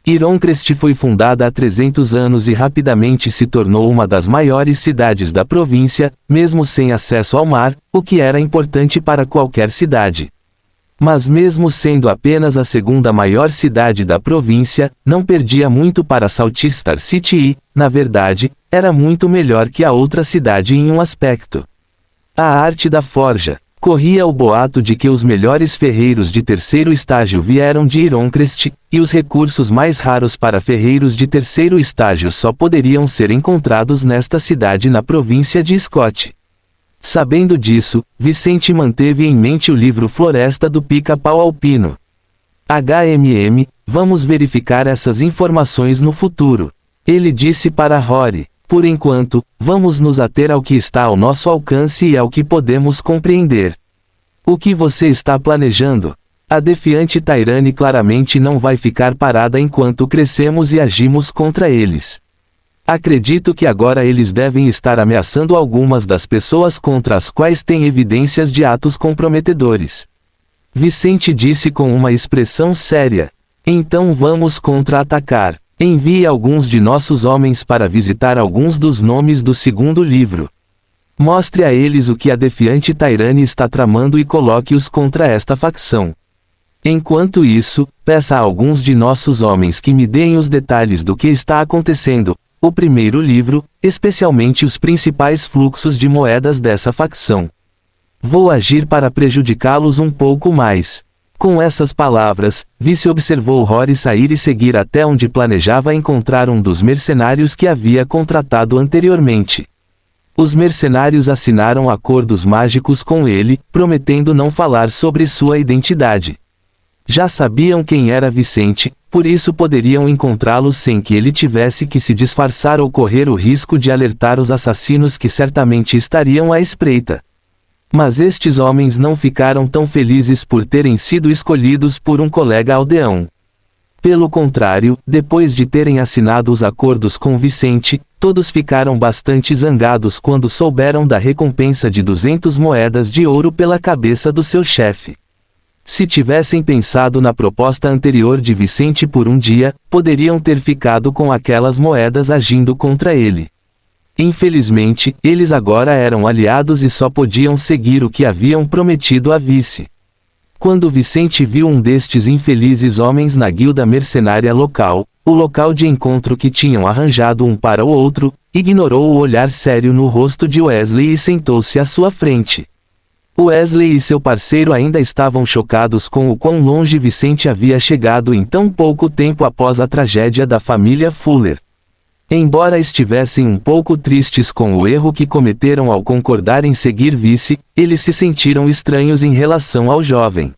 Ironcrest foi fundada há 300 anos e rapidamente se tornou uma das maiores cidades da província, mesmo sem acesso ao mar, o que era importante para qualquer cidade. Mas mesmo sendo apenas a segunda maior cidade da província, não perdia muito para Saltstar City e, na verdade, era muito melhor que a outra cidade em um aspecto. A arte da forja. Corria o boato de que os melhores ferreiros de terceiro estágio vieram de Ironcrest, e os recursos mais raros para ferreiros de terceiro estágio só poderiam ser encontrados nesta cidade na província de Scott. Sabendo disso, Vicente manteve em mente o livro Floresta do Pica-Pau Alpino. Vamos verificar essas informações no futuro. Ele disse para Rory. Por enquanto, vamos nos ater ao que está ao nosso alcance e ao que podemos compreender. O que você está planejando? A defiante Tairane claramente não vai ficar parada enquanto crescemos e agimos contra eles. Acredito que agora eles devem estar ameaçando algumas das pessoas contra as quais têm evidências de atos comprometedores. Vicente disse com uma expressão séria. Então vamos contra-atacar. Envie alguns de nossos homens para visitar alguns dos nomes do segundo livro. Mostre a eles o que a defiante Tairane está tramando e coloque-os contra esta facção. Enquanto isso, peça a alguns de nossos homens que me deem os detalhes do que está acontecendo, o primeiro livro, especialmente os principais fluxos de moedas dessa facção. Vou agir para prejudicá-los um pouco mais. Com essas palavras, Vice observou Rory sair e seguir até onde planejava encontrar um dos mercenários que havia contratado anteriormente. Os mercenários assinaram acordos mágicos com ele, prometendo não falar sobre sua identidade. Já sabiam quem era Vicente, por isso poderiam encontrá-lo sem que ele tivesse que se disfarçar ou correr o risco de alertar os assassinos que certamente estariam à espreita. Mas estes homens não ficaram tão felizes por terem sido escolhidos por um colega aldeão. Pelo contrário, depois de terem assinado os acordos com Vicente, todos ficaram bastante zangados quando souberam da recompensa de 200 moedas de ouro pela cabeça do seu chefe. Se tivessem pensado na proposta anterior de Vicente por um dia, poderiam ter ficado com aquelas moedas agindo contra ele. Infelizmente, eles agora eram aliados e só podiam seguir o que haviam prometido a Vice. Quando Vicente viu um destes infelizes homens na guilda mercenária local, o local de encontro que tinham arranjado um para o outro, ignorou o olhar sério no rosto de Wesley e sentou-se à sua frente. Wesley e seu parceiro ainda estavam chocados com o quão longe Vicente havia chegado em tão pouco tempo após a tragédia da família Fuller. Embora estivessem um pouco tristes com o erro que cometeram ao concordar em seguir Vice, eles se sentiram estranhos em relação ao jovem.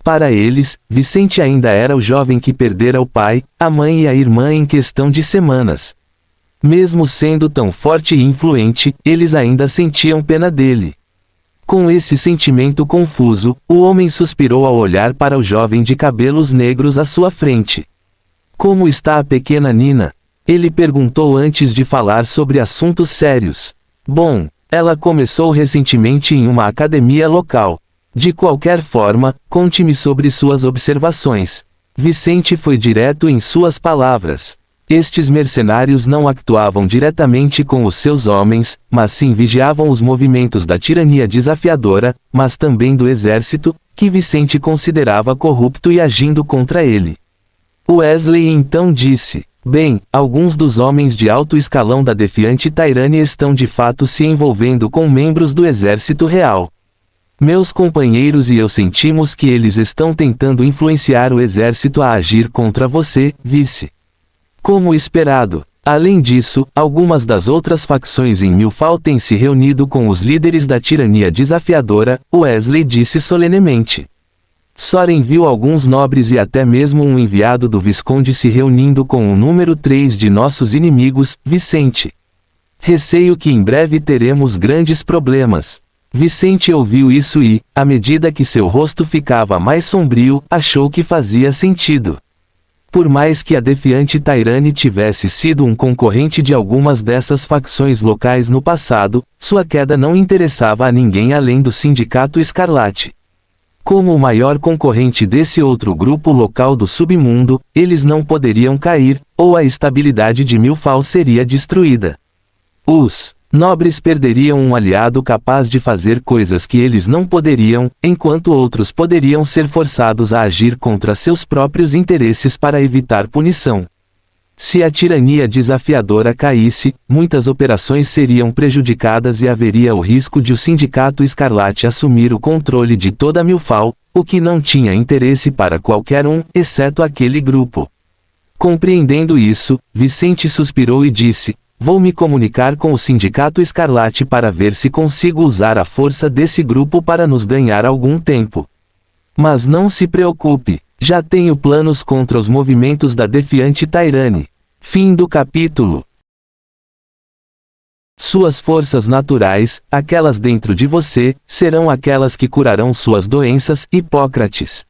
Para eles, Vicente ainda era o jovem que perdera o pai, a mãe e a irmã em questão de semanas. Mesmo sendo tão forte e influente, eles ainda sentiam pena dele. Com esse sentimento confuso, o homem suspirou ao olhar para o jovem de cabelos negros à sua frente. Como está a pequena Nina? Ele perguntou antes de falar sobre assuntos sérios. Bom, ela começou recentemente em uma academia local. De qualquer forma, conte-me sobre suas observações. Vicente foi direto em suas palavras. Estes mercenários não actuavam diretamente com os seus homens, mas sim vigiavam os movimentos da tirania desafiadora, mas também do exército, que Vicente considerava corrupto e agindo contra ele. Wesley então disse: bem, alguns dos homens de alto escalão da defiante Tairane estão de fato se envolvendo com membros do exército real. Meus companheiros e eu sentimos que eles estão tentando influenciar o exército a agir contra você, Vice. Como esperado. Além disso, algumas das outras facções em Milfal têm se reunido com os líderes da tirania desafiadora, Wesley disse solenemente. Soren viu alguns nobres e até mesmo um enviado do Visconde se reunindo com o número 3 de nossos inimigos, Vicente. Receio que em breve teremos grandes problemas. Vicente ouviu isso e, à medida que seu rosto ficava mais sombrio, achou que fazia sentido. Por mais que a defiante Tairane tivesse sido um concorrente de algumas dessas facções locais no passado, sua queda não interessava a ninguém além do Sindicato Escarlate. Como o maior concorrente desse outro grupo local do submundo, eles não poderiam cair, ou a estabilidade de Milfal seria destruída. Os nobres perderiam um aliado capaz de fazer coisas que eles não poderiam, enquanto outros poderiam ser forçados a agir contra seus próprios interesses para evitar punição. Se a tirania desafiadora caísse, muitas operações seriam prejudicadas e haveria o risco de o Sindicato Escarlate assumir o controle de toda Milfal, o que não tinha interesse para qualquer um, exceto aquele grupo. Compreendendo isso, Vicente suspirou e disse: "Vou me comunicar com o Sindicato Escarlate para ver se consigo usar a força desse grupo para nos ganhar algum tempo. Mas não se preocupe. Já tenho planos contra os movimentos da defiante Tairane." Fim do capítulo. Suas forças naturais, aquelas dentro de você, serão aquelas que curarão suas doenças, Hipócrates.